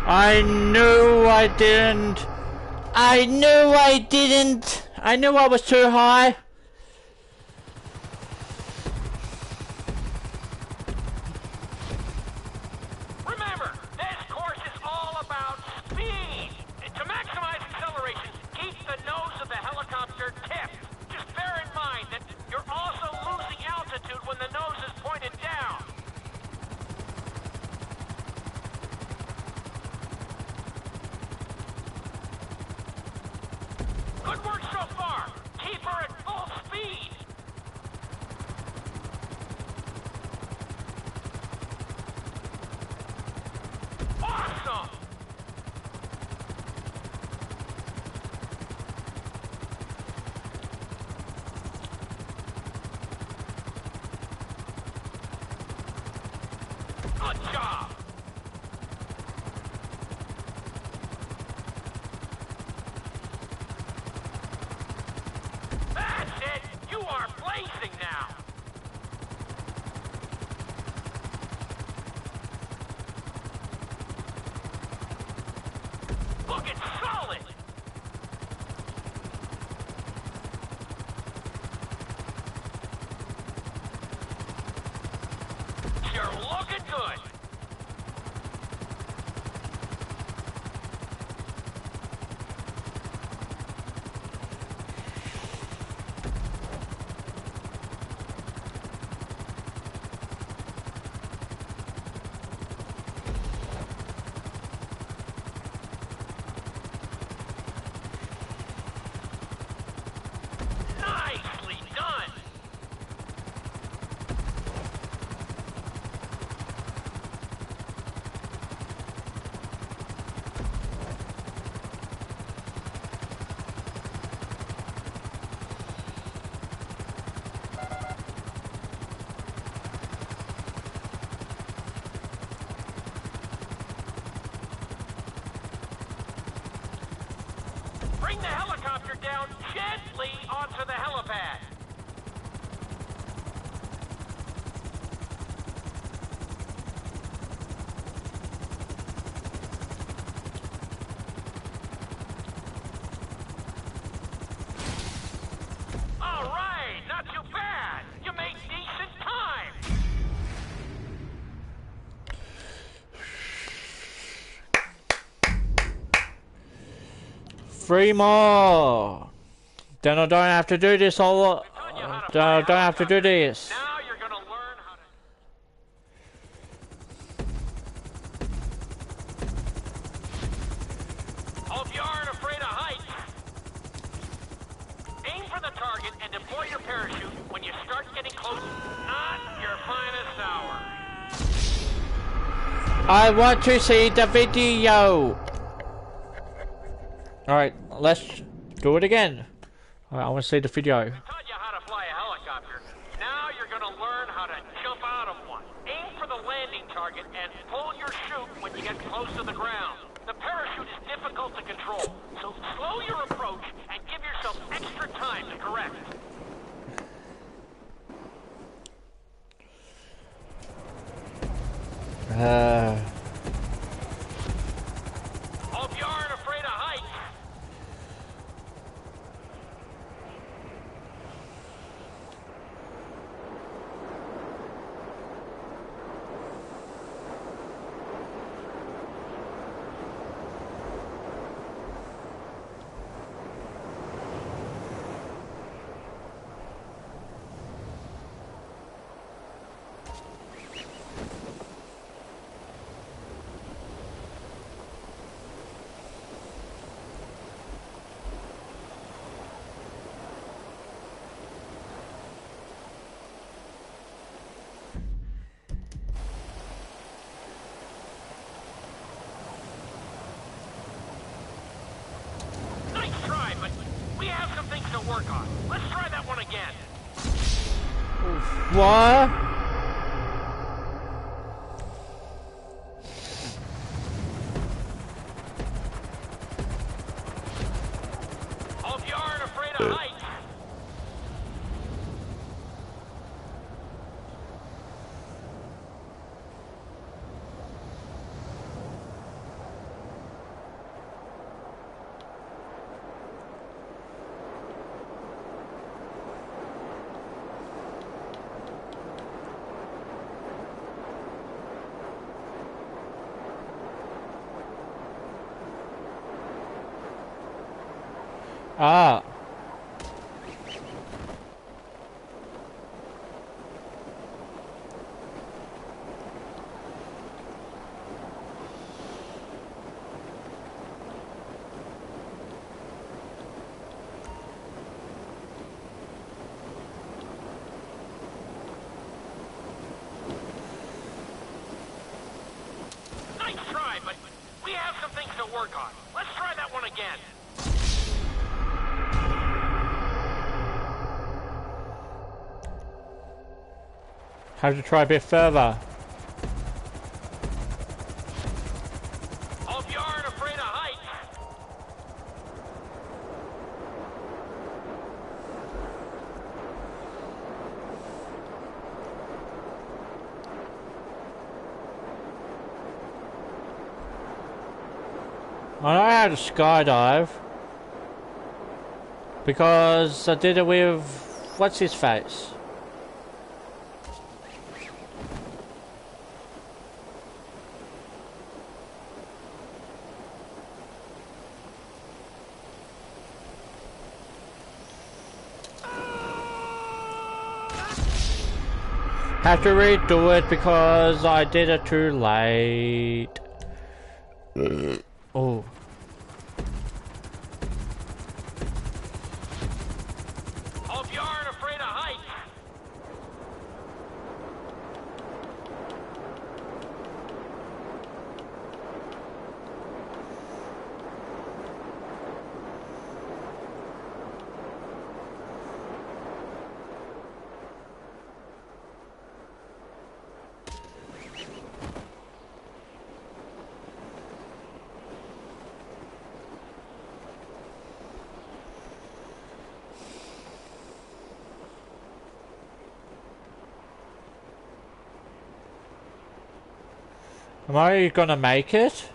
I knew I didn't. I knew I didn't. I knew I was too high. Remember, this course is all about speed. To maximize acceleration, keep the nose of the helicopter tipped. Just bear in mind that you're also losing altitude when the nose is pointed down. Good work so far. Keep her at full Good job! That's it! You are blazing now! Looking solid! You're looking good! Nicely done! Bring the helicopter down gently onto the helipad. All right, not too bad. You made decent time. 3 more. Then I don't have to do this all. Don't have to do this. Now you're gonna learn how to... Hope you aren't afraid of heights. Aim for the target and deploy your parachute when you start getting close. Not your finest hour. I want to see the video. Alright, let's do it again. Alright, I want to see the video. Taught you how to fly a helicopter. Now you're gonna learn how to jump out of one. Aim for the landing target and pull your chute when you get close to the ground. The parachute is difficult to control, so slow your approach and give yourself extra time to correct. Hope you aren't afraid of heights. Nice try, but we have some things to work on. Let's try that one again. What? Hope you aren't afraid of heights. Ah. Nice try, but we have some things to work on. Let's try that one again. Have to try a bit further. I know how to skydive. Because I did it with... what's his face? Have to redo it because I did it too late. Oh. Hope you aren't afraid of heights. Am I gonna make it?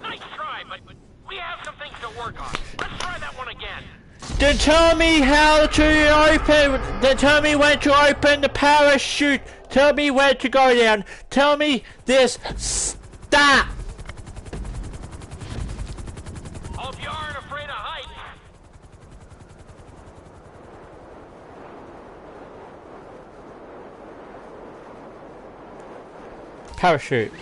Nice try, but we have some things to work on. Let's try that one again. Then tell me how to open. Then tell me when to open the parachute. Tell me where to go down. Tell me this. Stop. Hope you aren't afraid of heights. Parachute.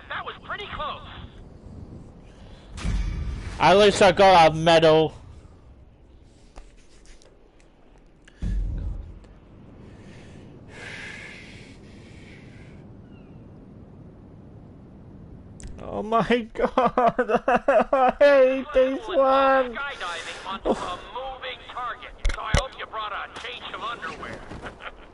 That was pretty close. At least I got a medal. Oh my god, I hate this one. Skydiving onto a moving target, so I hope you brought a change of underwear.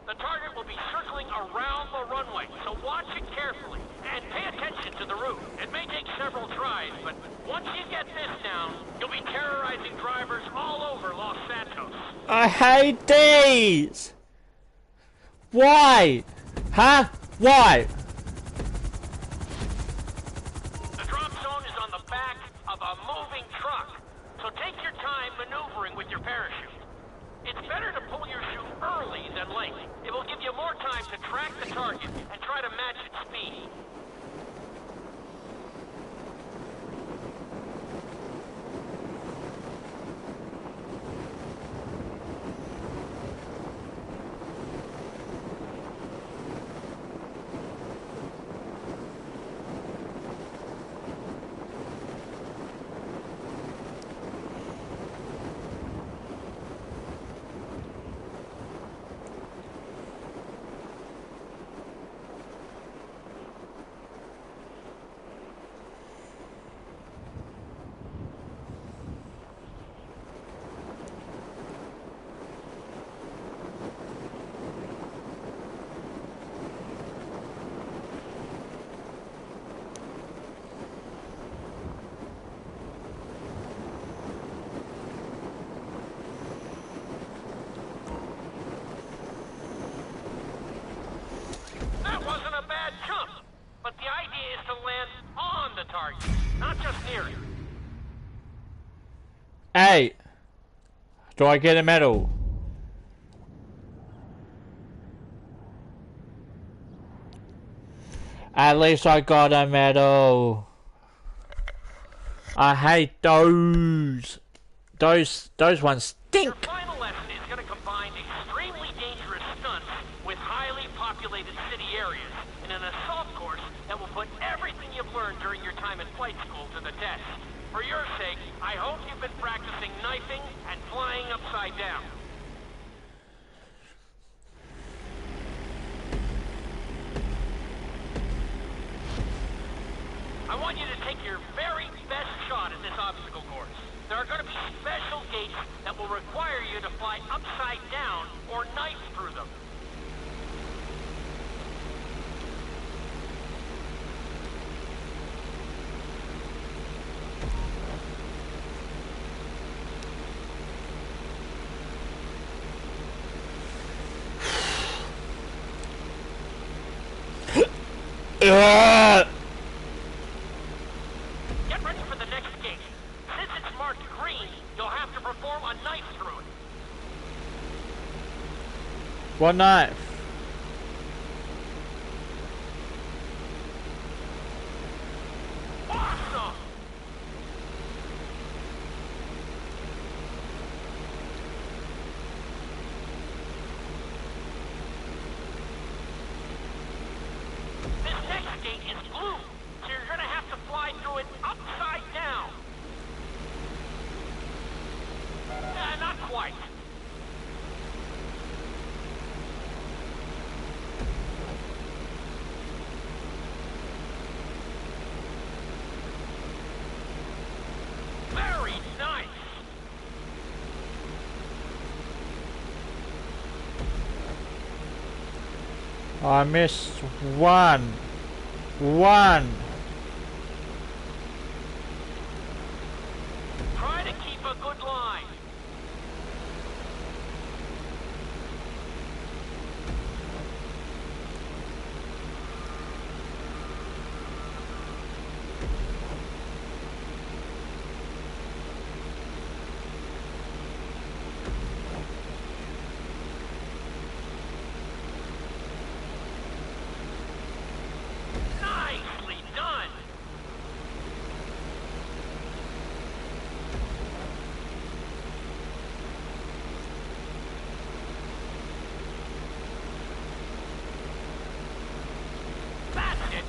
The target will be circling around the runway, so watch it carefully and pay attention to the route. It may take several tries, but once you get this down, you'll be terrorizing drivers all over Los Santos. I hate these. Why? Huh? Why? The drop zone is on the back of a moving truck, so take your time maneuvering with your parachute. It's better to pull your chute early than late. It will give you more time to track the target and try to match its speed. Hey, Do I get a medal? At least I got a medal. I hate those. Those ones stink. Your final lesson is going to combine extremely dangerous stunts with highly populated city areas in an assault course that will put everything you've learned during your time in flight school to the test. For your sake, I hope you've been practicing knifing and flying upside down. I want you to take your very best shot at this obstacle course. There are going to be special gates that will require you to fly upside down or knife through them. Get ready for the next gate. Since it's marked green, you'll have to perform a knife through it. What knife? Awesome! This next gate is blue, so you're gonna have to fly through it upside down. Not quite. Very nice. I missed one. One. Try to keep a good line. Nicely done. That's it.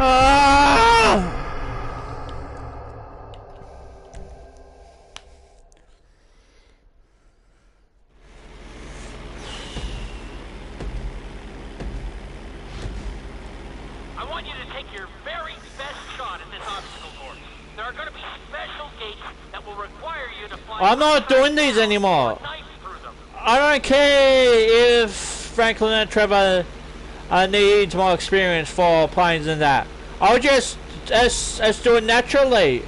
Ah! I want you to take your very best shot at this obstacle course. There are going to be special gates that will require you to fly. I'm not upside doing these down anymore. or knife through them. I don't care if Franklin and Trevor need more experience for planes than that. I'll just let's do it naturally.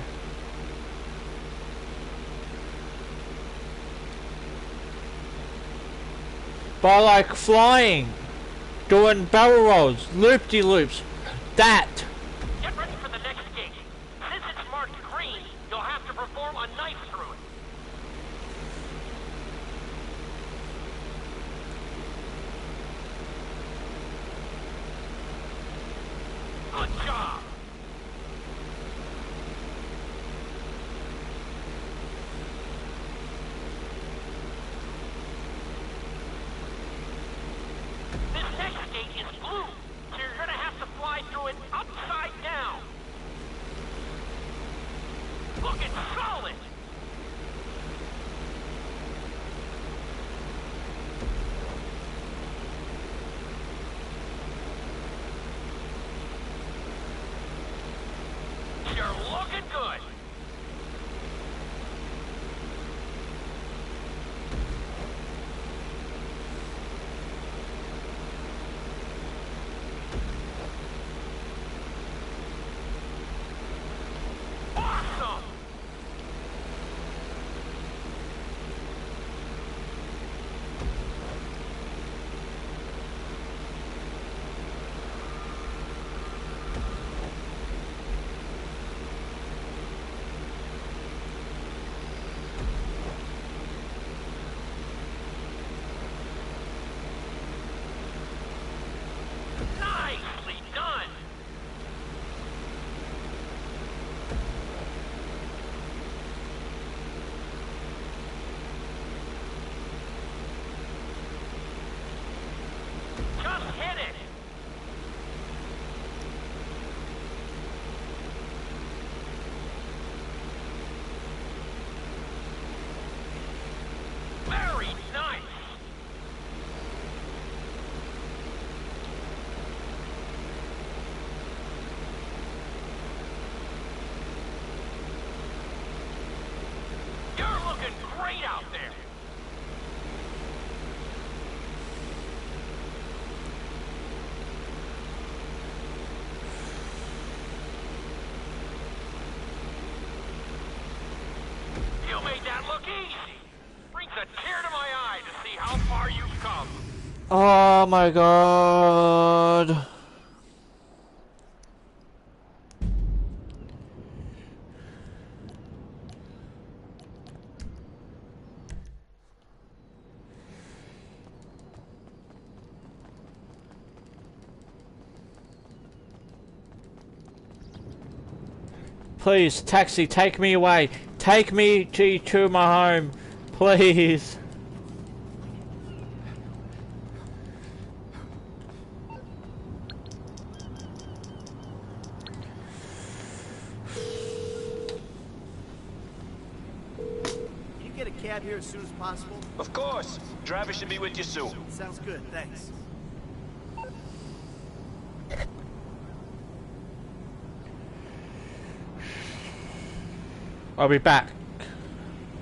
By like flying, doing barrel rolls, loop-de-loops, that. Get ready for the next gate. Since it's marked green, you'll have to perform a knife through it. Good job. This next gate is blue, so you're gonna have to fly through it upside down. Looking solid. You're looking good. Awesome. Easy. Brings a tear to my eye to see how far you've come. Oh my god. Please, taxi, take me away. Take me to my home. Please. Can you get a cab here as soon as possible? Of course. Driver should be with you soon. Sounds good, thanks. I'll be back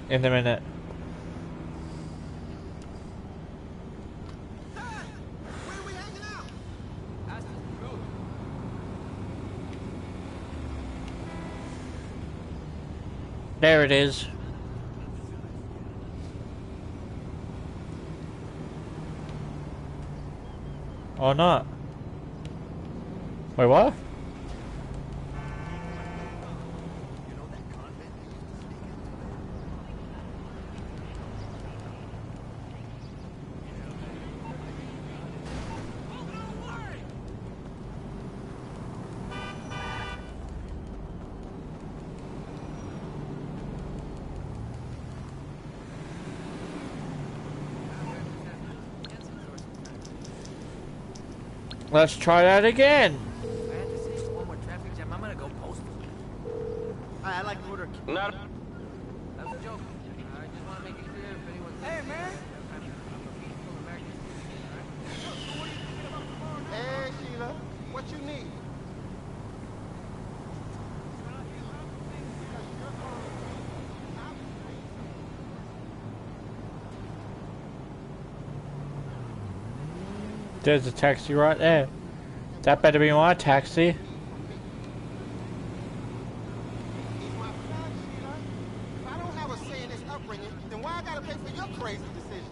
in a minute. There it is. Or not. Wait, what? Let's try that again. One more traffic jam. I'm gonna go post. I'd like to order. Not. That was a joke. I just want to make it clear if anyone's. Hey, man. Hey, Sheila, what you need? There's a taxi right there. That better be my taxi. He's my son, Sheila. If I don't have a say in this upbringing, then why I gotta pay for your crazy decisions?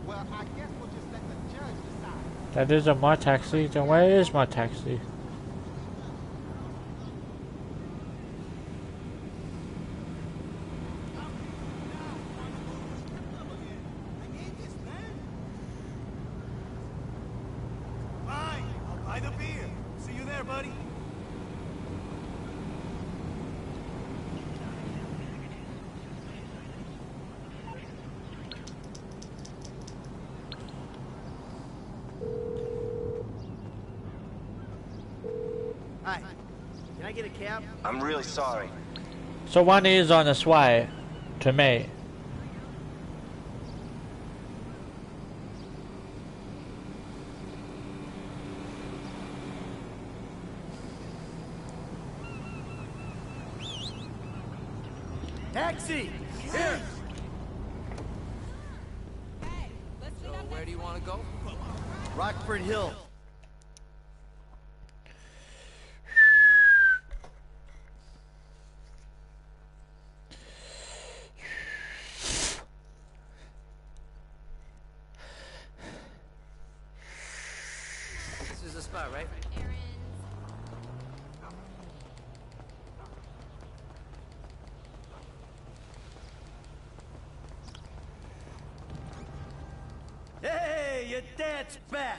Well, I guess we'll just let the judge decide. That isn't my taxi. Then where is my taxi? Hi. Can I get a cab? I'm really sorry. So one is on its way to me. Taxi! Here! So where do you want to go? Rockford Hill. This is the spot, right? Hey, your dad's back!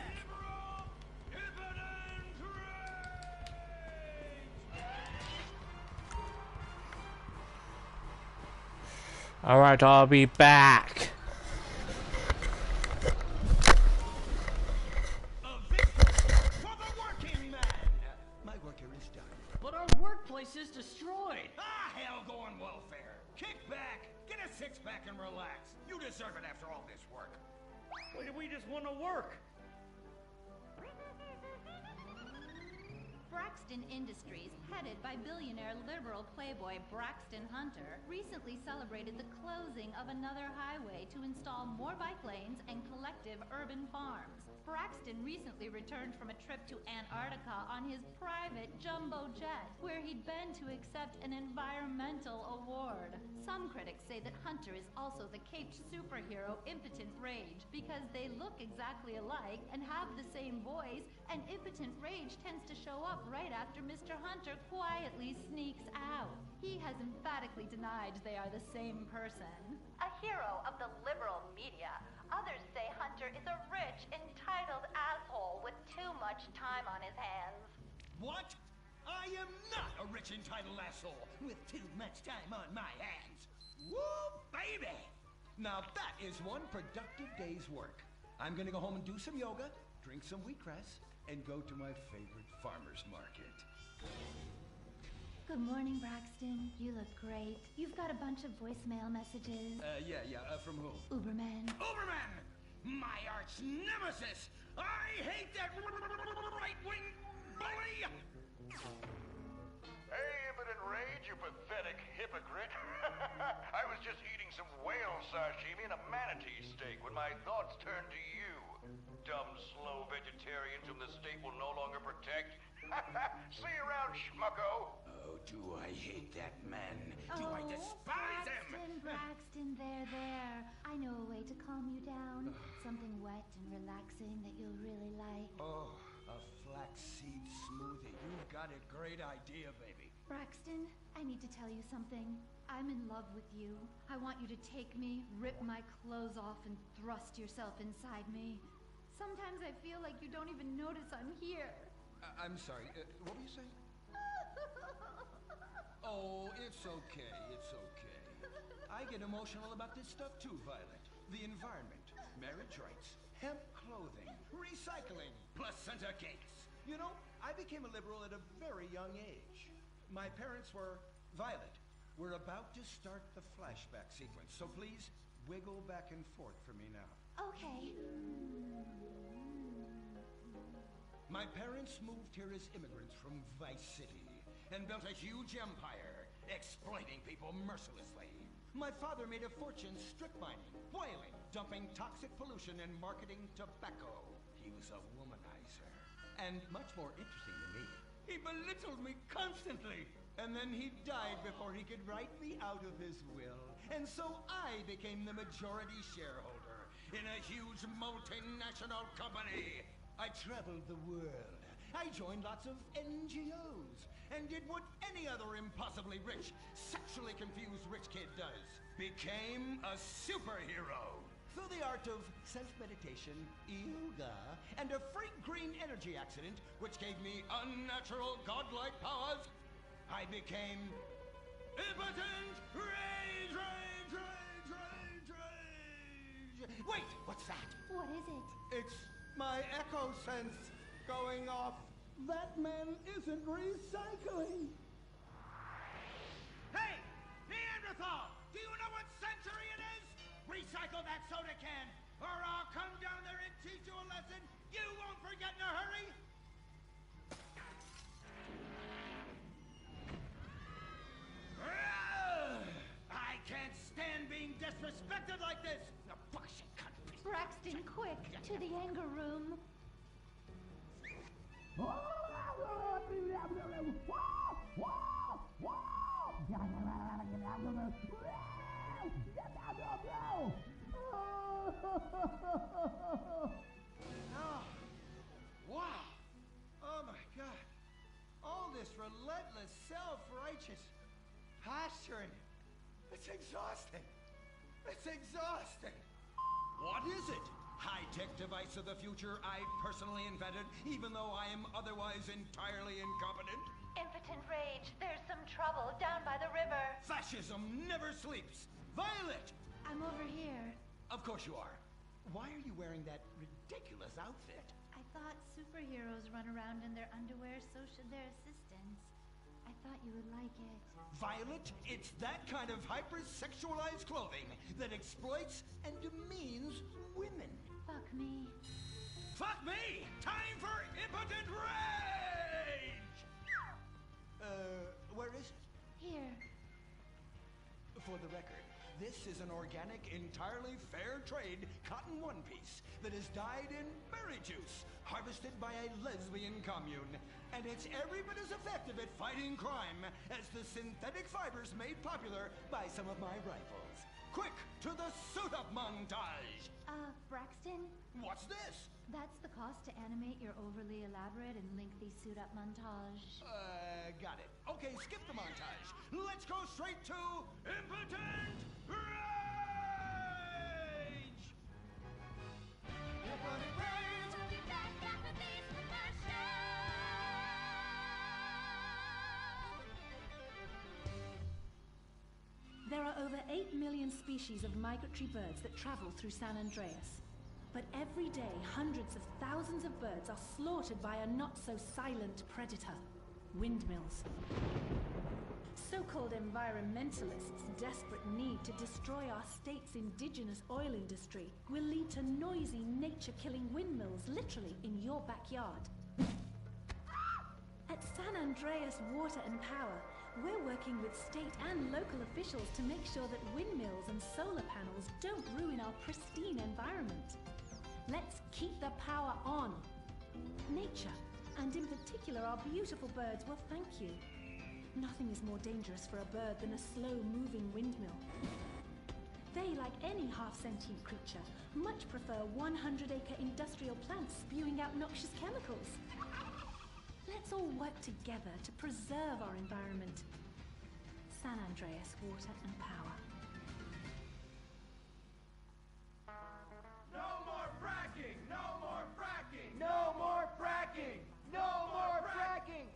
Alright, I'll be back. But our workplace is destroyed. Ah, hell, go on welfare. Kick back, get a six-pack and relax. You deserve it after all this work. We just want to work. Braxton Industries, headed by billionaire liberal playboy Braxton Hunter, recently celebrated the closing of another highway to install more bike lanes and collective urban farms. Braxton recently returned from a trip to Antarctica on his private jumbo jet, where he'd been to accept an environmental award. Some critics say that Hunter is also the caped superhero Impotent Rage because they look exactly alike and have the same voice, and Impotent Rage tends to show up right after Mr. Hunter quietly sneaks out. He has emphatically denied they are the same person. A hero of the liberal media, others say Hunter is a rich, entitled asshole with too much time on his hands. What? I am not a rich, entitled asshole with too much time on my hands. Woo, baby! Now that is one productive day's work. I'm gonna go home and do some yoga, drink some wheatgrass, and go to my favorite farmer's market. Good morning, Braxton. You look great. You've got a bunch of voicemail messages. From who? Uberman. Uberman! My arch nemesis! I hate that right-wing bully! Hey, Impotent Rage, you pathetic hypocrite. I was just eating some whale sashimi and a manatee steak when my thoughts turned to you. Dumb, slow vegetarians whom the state will no longer protect. See you around, schmucko. Oh, do I hate that man. Do I despise him? Braxton, there. I know a way to calm you down. Something wet and relaxing that you'll really like. Oh, a flaxseed smoothie. You've got a great idea, baby. Braxton, I need to tell you something. I'm in love with you. I want you to take me, rip my clothes off, and thrust yourself inside me. Sometimes I feel like you don't even notice I'm here. I'm sorry, what were you saying? Oh, it's okay, it's okay. I get emotional about this stuff too, Violet. The environment, marriage rights, hemp clothing, recycling, placenta cakes. You know, I became a liberal at a very young age. My parents were... Violet, we're about to start the flashback sequence, so please wiggle back and forth for me now. Okay. My parents moved here as immigrants from Vice City and built a huge empire, exploiting people mercilessly. My father made a fortune strip mining, whaling, dumping toxic pollution, and marketing tobacco. He was a womanizer. And much more interesting than me, he belittled me constantly. And then he died before he could write me out of his will. And so I became the majority shareholder in a huge multinational company. I traveled the world. I joined lots of NGOs and did what any other impossibly rich, sexually confused rich kid does. Became a superhero. Through the art of self-meditation, yoga, and a freak green energy accident, which gave me unnatural godlike powers, I became Impotent Rage, Rage, Rage, Rage, Rage. Wait, what's that? What is it? It's my echo sense going off. That man isn't recycling. Hey, Neanderthal! Do you know what century it is? Recycle that soda can, or I'll come down there and teach you a lesson you won't forget in a hurry! I can't stand being disrespected like this! The bullshit country. Braxton, quick, to the anger room. Oh, wow! Oh my God! All this relentless, self-righteous posturing. It's exhausting. It's exhausting. What is it? High-tech device of the future I personally invented, even though I am otherwise entirely incompetent? Impotent Rage, there's some trouble down by the river. Fascism never sleeps. Violet! I'm over here. Of course you are. Why are you wearing that ridiculous outfit? I thought superheroes run around in their underwear, so should their assistants. I thought you would like it. Violet, it's that kind of hypersexualized clothing that exploits and demeans women. Fuck me. Fuck me! Time for Impotent Rage! For the record, this is an organic, entirely fair trade cotton one piece that is dyed in berry juice, harvested by a lesbian commune. And it's every bit as effective at fighting crime as the synthetic fibers made popular by some of my rivals. Quick, to the suit-up montage! Braxton? What's this? That's the cost to animate your overly elaborate and lengthy suit-up montage. Got it. Okay, skip the montage. Let's go straight to Impotent Rage! Impotent Rage! We'll be back after this commercial! There are over 8 million species of migratory birds that travel through San Andreas. But every day, hundreds of thousands of birds are slaughtered by a not-so-silent predator, windmills. So-called environmentalists' desperate need to destroy our state's indigenous oil industry will lead to noisy, nature-killing windmills literally in your backyard. At San Andreas Water and Power, we're working with state and local officials to make sure that windmills and solar panels don't ruin our pristine environment. Let's keep the power on. Nature, and in particular our beautiful birds, will thank you. Nothing is more dangerous for a bird than a slow-moving windmill. They, like any half-sentient creature, much prefer 100-acre industrial plants spewing out noxious chemicals. Let's all work together to preserve our environment. San Andreas Water and Power. No more fracking! No more fracking! No more fracking! No more fracking!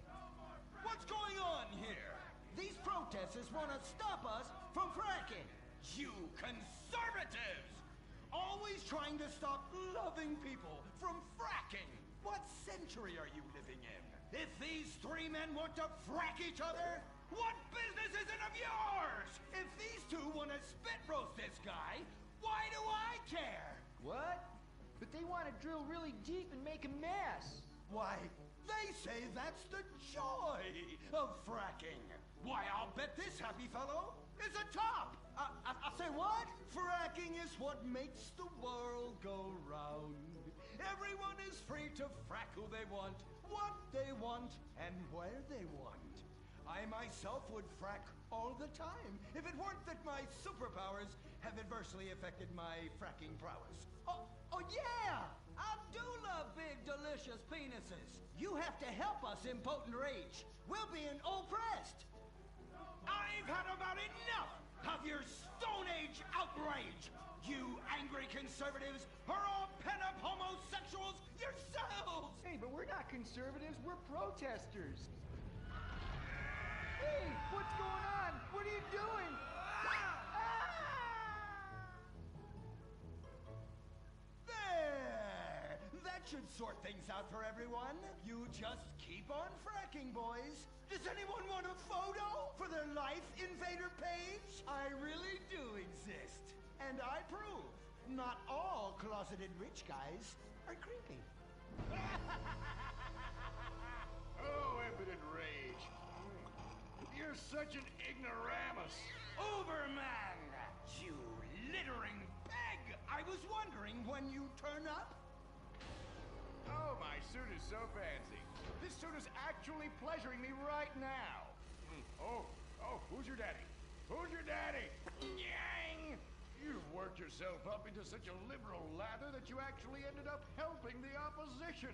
What's going on here? These protesters want to stop us from fracking. You conservatives! Always trying to stop loving people from fracking. What century are you living in? If these three men want to frack each other, what business is it of yours? If these two want to spit roast this guy, why do I care? What? But they want to drill really deep and make a mess. Why, they say that's the joy of fracking. Why, I'll bet this happy fellow is a top. I say what? Fracking is what makes the world go round. Everyone is free to frack who they want, what they want, and where they want. I myself would frack all the time if it weren't that my superpowers have adversely affected my fracking prowess. Oh yeah! I do love big, delicious penises. You have to help us, Impotent Rage. We're being oppressed. I've had about enough of your Stone Age outrage. You angry conservatives are all pent-up homosexuals yourselves! Hey, but we're not conservatives, we're protesters. Hey, what's going on? What are you doing? There! That should sort things out for everyone. You just keep on fracking, boys. Does anyone want a photo for their Life Invader page? I really do exist. And I prove not all closeted rich guys are creepy. Oh, Impotent Rage. You're such an ignoramus. Uberman! You littering pig! I was wondering when you turn up. Oh, my suit is so fancy. This suit is actually pleasuring me right now. Oh, who's your daddy? Who's your daddy? Yang! You've worked yourself up into such a liberal lather that you actually ended up helping the opposition.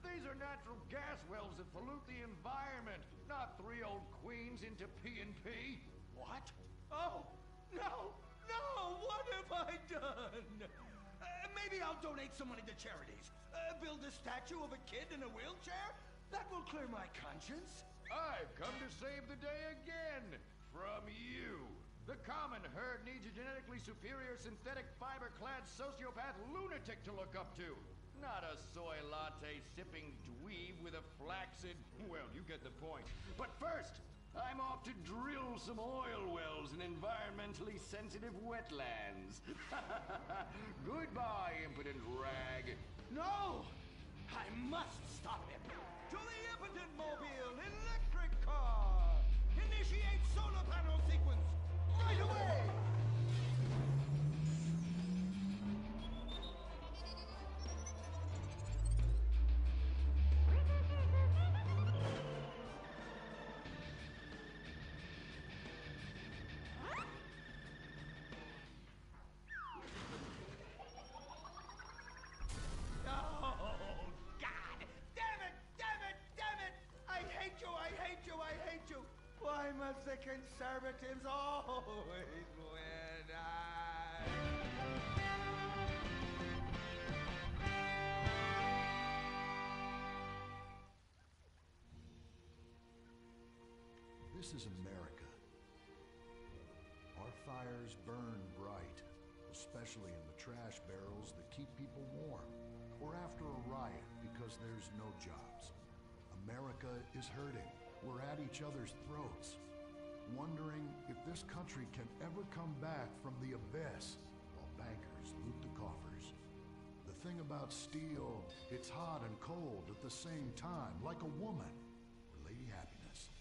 These are natural gas wells that pollute the environment, not 3 old queens into P&P. What? Oh, no, what have I done? Maybe I'll donate some money to charities. Build a statue of a kid in a wheelchair? That will clear my conscience. I've come to save the day again from you. The common herd needs a genetically superior synthetic fiber-clad sociopath lunatic to look up to. Not a soy latte sipping dweeb with a flaccid... Well, you get the point. But first, I'm off to drill some oil wells in environmentally sensitive wetlands. Goodbye, impotent rag. No! I must stop him. To the Impotent Mobile electric car! Initiate solar panel sequence! Right away! Why must the conservatives always win? This is America. Our fires burn bright, especially in the trash barrels that keep people warm, or after a riot because there's no jobs. America is hurting. We're at each other's throats, wondering if this country can ever come back from the abyss while bankers loot the coffers. The thing about steel, it's hot and cold at the same time, like a woman, or Lady Happiness.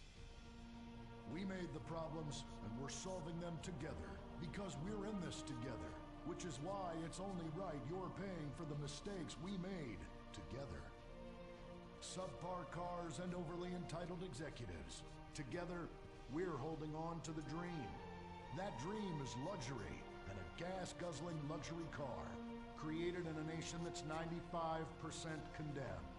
We made the problems, and we're solving them together, because we're in this together, which is why it's only right you're paying for the mistakes we made together. Subpar cars and overly entitled executives. Together, we're holding on to the dream. That dream is luxury, and a gas-guzzling luxury car, created in a nation that's 95% condemned.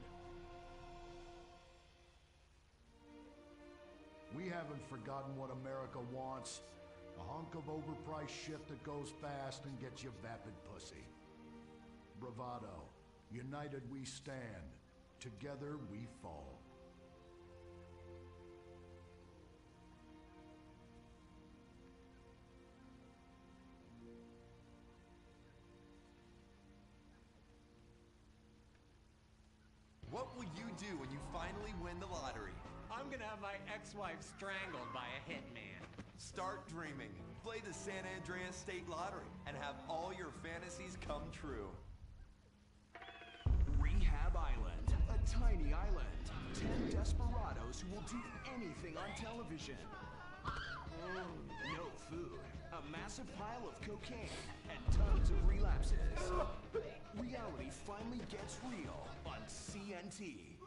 We haven't forgotten what America wants. A hunk of overpriced shit that goes fast and gets you vapid pussy. Bravado. United we stand. Together we fall. What will you do when you finally win the lottery? I'm gonna have my ex-wife strangled by a hitman. Start dreaming. Play the San Andreas State Lottery and have all your fantasies come true. Rehab Island, a tiny island. 10 desperados who will do anything on television. No food, a massive pile of cocaine, and tons of relapses. Reality finally gets real on CNT.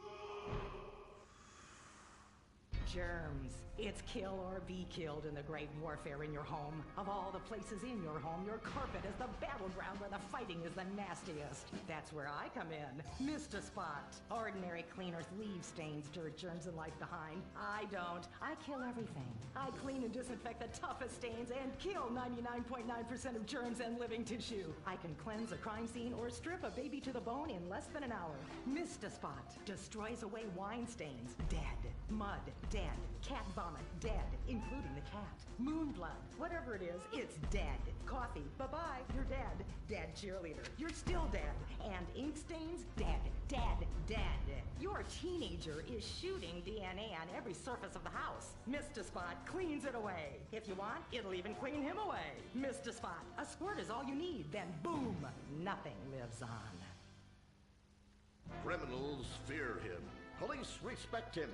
Germs. It's kill or be killed in the great warfare in your home. Of all the places in your home, your carpet is the battleground where the fighting is the nastiest. That's where I come in. Mr. Spot. Ordinary cleaners leave stains, dirt, germs, and life behind. I don't. I kill everything. I clean and disinfect the toughest stains and kill 99.9% of germs and living tissue. I can cleanse a crime scene or strip a baby to the bone in less than an hour. Mr. Spot destroys away wine stains. Dead. Mud. Dead. Cat vomit. Dead. Including the cat. Moon blood. Whatever it is, it's dead. Coffee. Bye-bye. You're dead. Dead cheerleader. You're still dead. And ink stains? Dead. Dead. Dead. Your teenager is shooting DNA on every surface of the house. Mr. Spot cleans it away. If you want, it'll even clean him away. Mr. Spot, a squirt is all you need. Then boom, nothing lives on. Criminals fear him. Police respect him.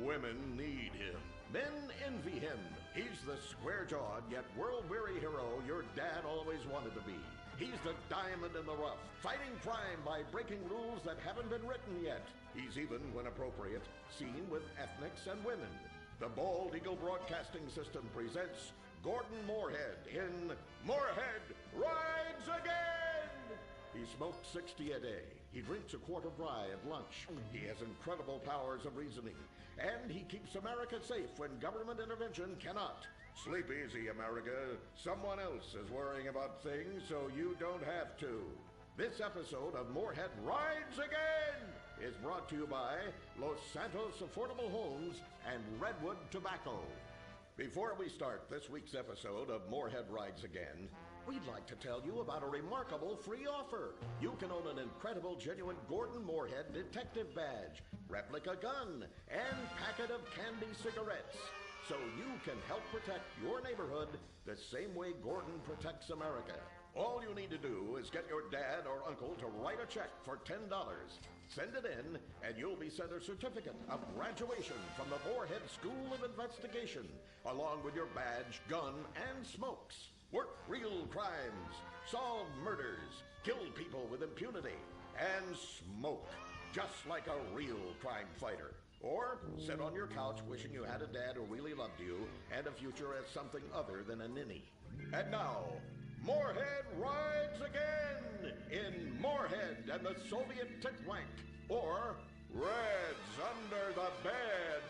Women need him. Men envy him. He's the square-jawed yet world-weary hero your dad always wanted to be. He's the diamond in the rough, fighting crime by breaking rules that haven't been written yet. He's even, when appropriate, seen with ethnics and women. The Bald Eagle Broadcasting System presents Gordon Moorhead in Moorhead Rides Again! He smokes 60 a day. He drinks a quart of rye at lunch. He has incredible powers of reasoning. And he keeps America safe when government intervention cannot. Sleep easy, America. Someone else is worrying about things so you don't have to. This episode of Moorhead Rides Again is brought to you by Los Santos Affordable Homes and Redwood Tobacco. Before we start this week's episode of Moorhead Rides Again, we'd like to tell you about a remarkable free offer. You can own an incredible, genuine Gordon Moorhead detective badge, replica gun, and packet of candy cigarettes. So you can help protect your neighborhood the same way Gordon protects America. All you need to do is get your dad or uncle to write a check for $10. Send it in, and you'll be sent a certificate of graduation from the Moorhead School of Investigation, along with your badge, gun, and smokes. Work real crimes, solve murders, kill people with impunity, and smoke, just like a real crime fighter. Or sit on your couch wishing you had a dad who really loved you and a future as something other than a ninny. And now, Moorhead rides again in Moorhead and the Soviet Titwank, or Reds Under the Bed.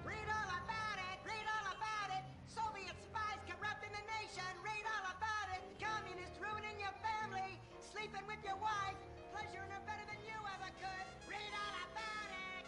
Read all about it! Read all about it! Soviet spies corrupting the nation! Read all about it! Communists ruining your family! Sleeping with your wife! Pleasuring her better than you ever could! Read all about it!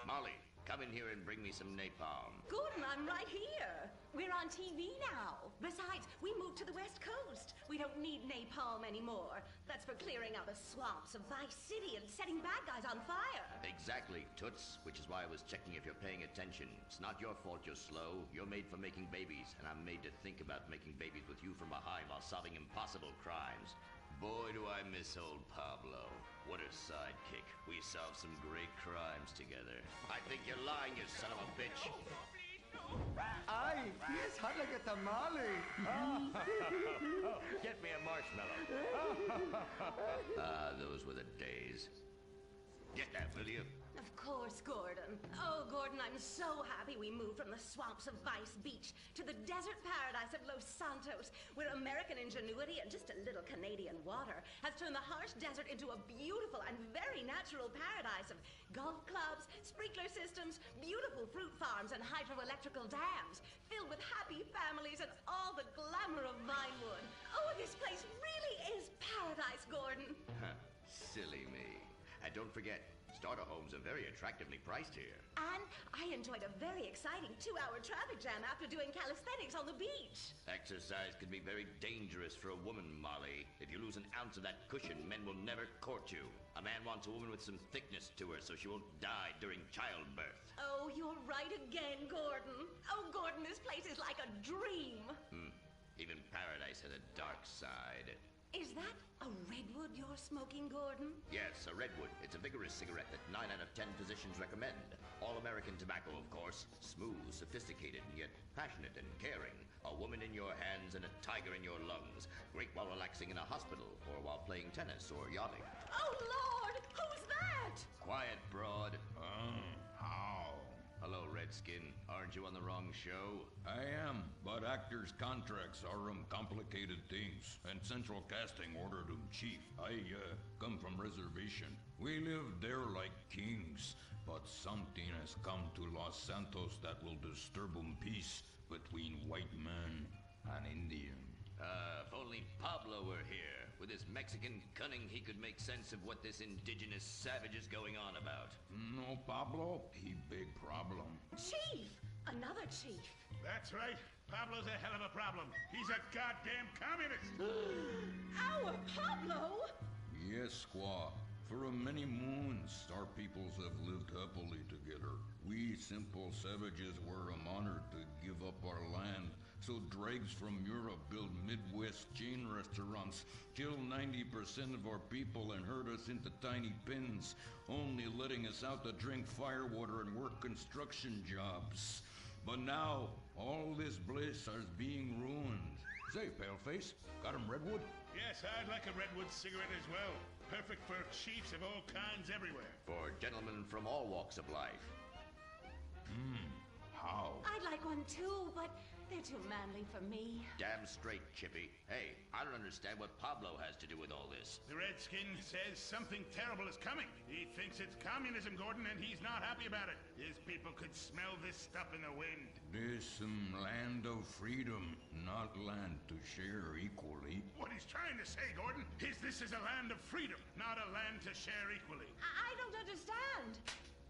Molly, come in here and bring me some napalm. Gordon, I'm right here. We're on TV now. Besides, we moved to the West Coast. We don't need napalm anymore. That's for clearing out the swamps of Vice City and setting bad guys on fire. Exactly, Toots, which is why I was checking if you're paying attention. It's not your fault you're slow. You're made for making babies, and I'm made to think about making babies with you from behind while solving impossible crimes. Boy, do I miss old Pablo. What a sidekick. We solved some great crimes together. I think you're lying, you son of a bitch. Ay, yes, hot like a tamale. Get me a marshmallow. Those were the days. Get that, will you? Of course, Gordon. Oh, Gordon, I'm so happy we moved from the swamps of Vice Beach to the desert paradise of Los Santos, where American ingenuity and just a little Canadian water has turned the harsh desert into a beautiful and very natural paradise of golf clubs, sprinkler systems, beautiful fruit farms, and hydroelectrical dams, filled with happy families and all the glamour of Vinewood. Oh, this place really is paradise, Gordon. Silly me. And don't forget, starter homes are very attractively priced here. And I enjoyed a very exciting 2-hour traffic jam after doing calisthenics on the beach. Exercise can be very dangerous for a woman, Molly. If you lose an ounce of that cushion, men will never court you. A man wants a woman with some thickness to her so she won't die during childbirth. Oh, you're right again, Gordon. Oh, Gordon, this place is like a dream. Even paradise has a dark side. Is that a redwood you're smoking, Gordon? Yes, a redwood. It's a vigorous cigarette that 9 out of 10 physicians recommend. All-American tobacco, of course. Smooth, sophisticated, and yet passionate and caring. A woman in your hands and a tiger in your lungs. Great while relaxing in a hospital, or while playing tennis or yachting. Oh, Lord! Who's that? Quiet, broad. How? Hello, Redskin. Aren't you on the wrong show? I am, but actors' contracts are complicated things, and Central Casting ordered cheap. I come from reservation. We live there like kings, but something has come to Los Santos that will disturb peace between white man and Indian. If only Pablo were here. With his Mexican cunning, he could make sense of what this indigenous savage is going on about. No, Pablo, he big problem. Chief! Another chief. That's right. Pablo's a hell of a problem. He's a goddamn communist. Our Pablo? Yes, squaw. For many moons, our peoples have lived happily together. We simple savages were honored to give up our land, so dregs from Europe build Midwest chain restaurants, kill 90% of our people and herd us into tiny pens, only letting us out to drink firewater and work construction jobs. But now, all this bliss is being ruined. Say, Paleface, got him redwood? Yes, I'd like a redwood cigarette as well. Perfect for chiefs of all kinds everywhere. For gentlemen from all walks of life. How? I'd like one too, but they're too manly for me. Damn straight, Chippy. Hey, I don't understand what Pablo has to do with all this. The Redskin says something terrible is coming. He thinks it's communism, Gordon, and he's not happy about it. His people could smell this stuff in the wind. This land of freedom, not land to share equally. What he's trying to say, Gordon, is this is a land of freedom, not a land to share equally. I don't understand.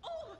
Oh,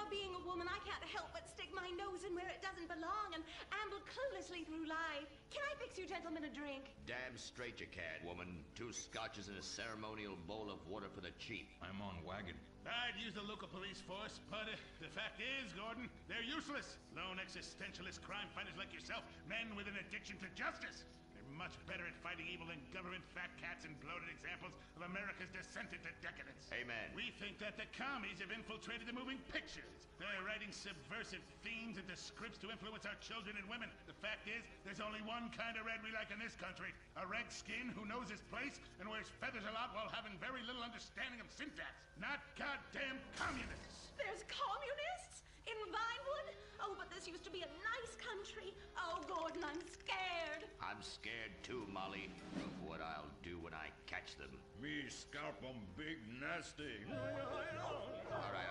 being a woman, I can't help but stick my nose in where it doesn't belong and amble cluelessly through life. Can I fix you gentlemen a drink? Damn straight you can, woman. 2 scotches and a ceremonial bowl of water for the chief. I'm on wagon. I'd use the local police force, but the fact is, Gordon, they're useless. Lone existentialist crime fighters like yourself, men with an addiction to justice. They're much better at fighting evil than government fat cats and bloated examples of America's descent into decadence. Amen. We think that the commies have infiltrated the moving pictures. They're writing subversive themes into scripts to influence our children and women. The fact is, there's only one kind of red we like in this country. A redskin who knows his place and wears feathers a lot while having very little understanding of syntax. Not goddamn communists. There's communists? In Vinewood? Oh, but this used to be a nice country. Oh, Gordon, I'm scared. I'm scared too, Molly, of what I'll do when I catch them. Me scalp 'em big nasty. All right.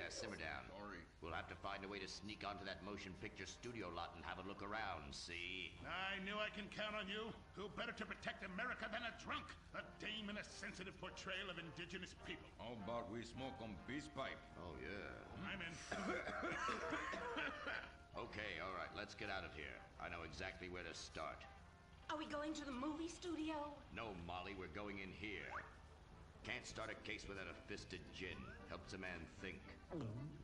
Simmer down. Sorry. We'll have to find a way to sneak onto that motion picture studio lot and have a look around, see? I knew I can count on you. Who better to protect America than a drunk? A dame in a sensitive portrayal of indigenous people. How about we smoke 'em peace pipe? Oh, yeah. I'm in. Okay, all right, let's get out of here. I know exactly where to start. Are we going to the movie studio? No, Molly, we're going in here. Can't start a case without a fisted gin. Helps a man think.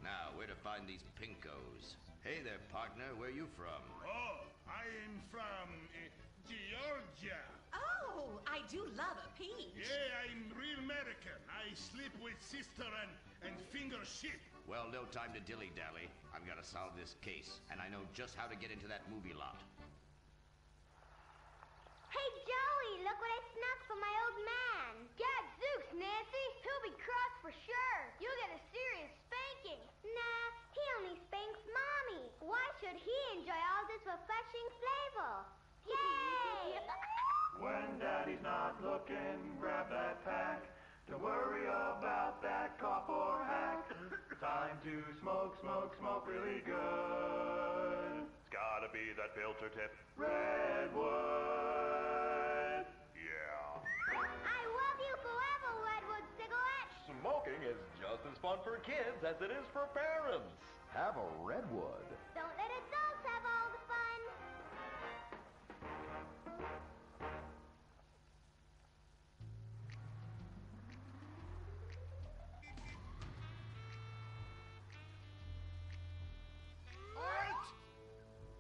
Now, where to find these pinkos? Hey there, partner, where you from? Oh, I'm from Georgia. Oh, I do love a peach. Yeah, I'm real American. I sleep with sister and finger shit. Well, no time to dilly-dally. I've got to solve this case, and I know just how to get into that movie lot. Hey, Joey, look what I snuck from my old man. Gadzooks, Nancy. He'll be cross for sure. You'll get a serious spanking. Nah, he only spanks Mommy. Why should he enjoy all this refreshing flavor? Yay! When Daddy's not looking, grab that pack. Don't worry about that cough or hack. Time to smoke, smoke, smoke really good. It's gotta be that filter tip. Redwood. Yeah. I love you forever, Redwood cigarette. Smoking is just as fun for kids as it is for parents. Have a Redwood. Don't let adults have all the fun.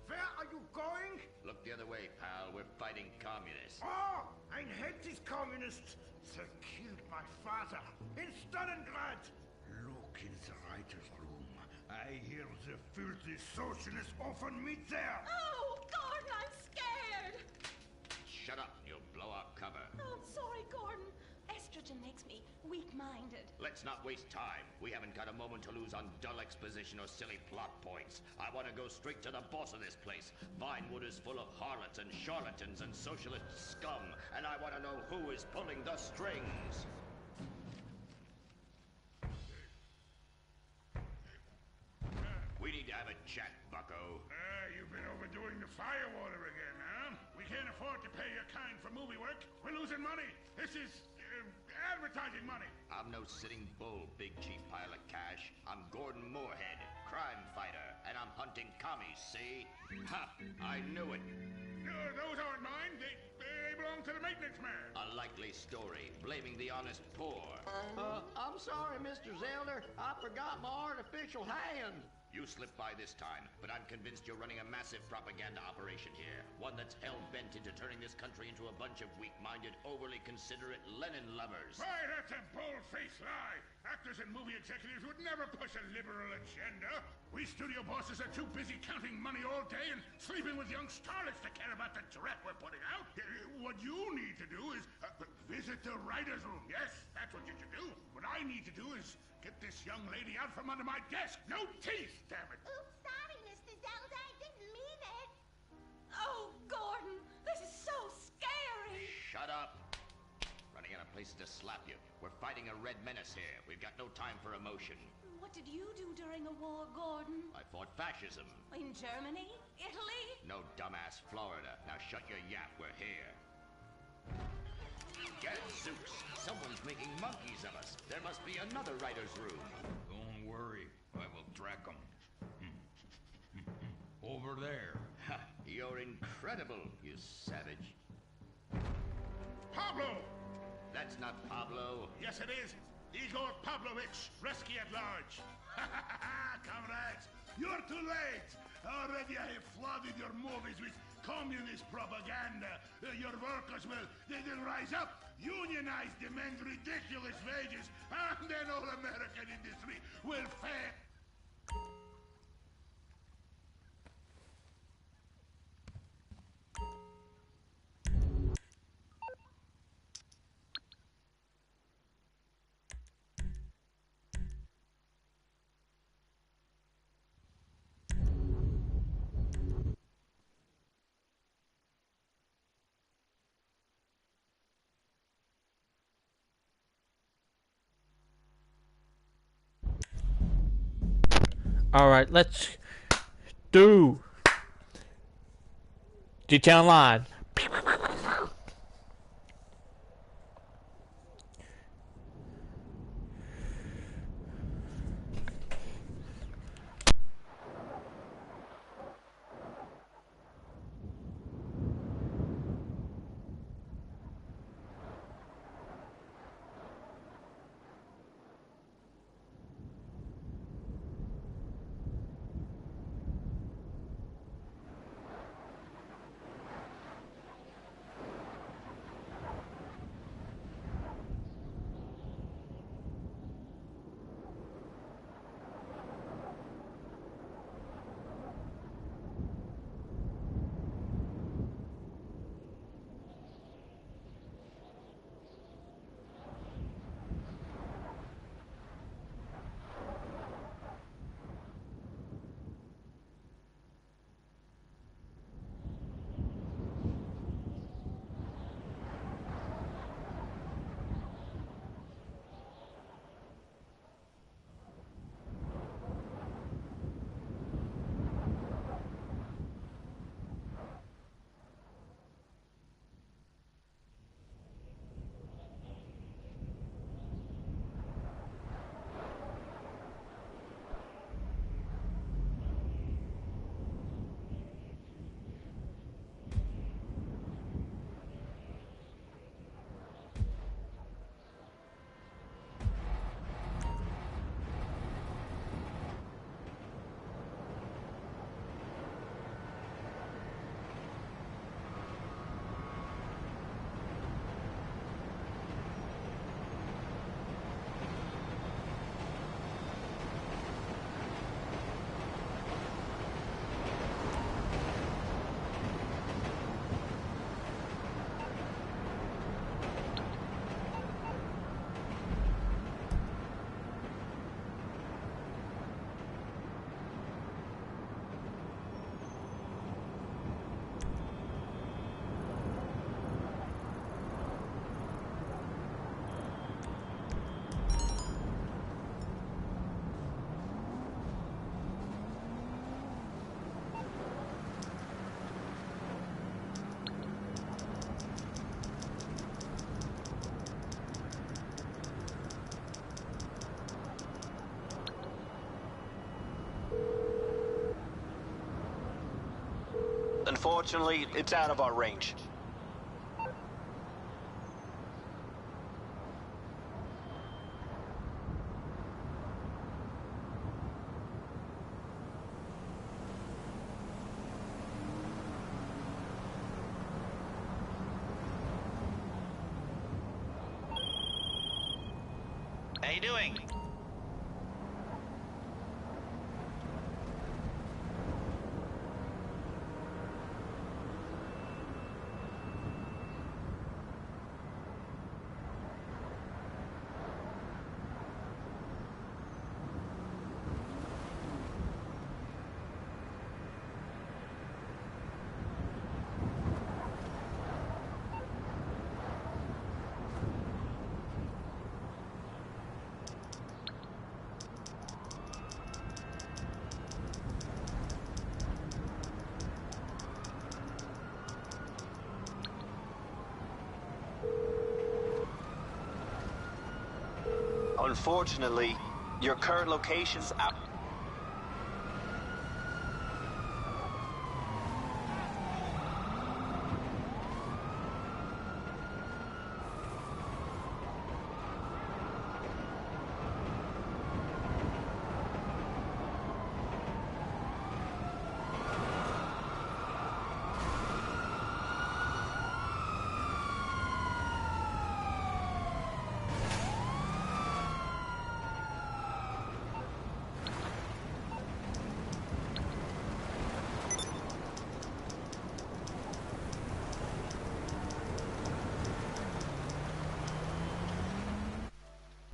Where are you going? Look the other way, pal. We're fighting communists. Oh, I hate these communists. They killed my father in Stalingrad. Look in the writer's room. I hear the filthy socialists often meet there. Oh, Gordon, I'm scared. Shut up, you'll blow our cover. Oh, I'm sorry, Gordon. Estrogen makes me weak-minded. Let's not waste time. We haven't got a moment to lose on dull exposition or silly plot points. I want to go straight to the boss of this place. Vinewood is full of harlots and charlatans and socialist scum, and I want to know who is pulling the strings. We need to have a chat, bucko. You've been overdoing the firewater again, huh? We can't afford to pay your kind for movie work. We're losing money. This is advertising money. I'm no sitting bull, big chief pile of cash. I'm Gordon Moorhead, crime fighter, and I'm hunting commies, see? Ha! I knew it. Those aren't mine. They belong to the maintenance man. A likely story, blaming the honest poor. I'm sorry, Mr. Zelder. I forgot my artificial hand. You slipped by this time, but I'm convinced you're running a massive propaganda operation here. One that's hell-bent into turning this country into a bunch of weak-minded, overly considerate Lenin lovers. Why, that's a bold-faced lie. Actors and movie executives would never push a liberal agenda. We studio bosses are too busy counting money all day and sleeping with young starlets to care about the threat we're putting out. What you need to do is visit the writer's room. Yes, that's what you should do. What I need to do is get this young lady out from under my desk. No teeth, damn it. Oops, sorry, Mr. Zelda. I didn't mean it. Oh, Gordon, this is so scary. Shut up. Running out of places to slap you. We're fighting a red menace here. We've got no time for emotion. What did you do during the war, Gordon? I fought fascism. In Germany? Italy? No, dumbass, Florida. Now shut your yap. We're here. Gadzooks! Someone's making monkeys of us. There must be another writer's room. Don't worry. I will track them. Over there. Ha! You're incredible, you savage. Pablo! That's not Pablo. Yes, it is. Igor Pavlovich, Rescue at Large. Comrades, you're too late. Already I have flooded your movies with communist propaganda. Your workers they'll rise up, unionize, demand ridiculous wages, and then all American industry will fail. Alright, let's do GTA Online. Unfortunately, it's out of our range. How you doing? Unfortunately, your current location's out.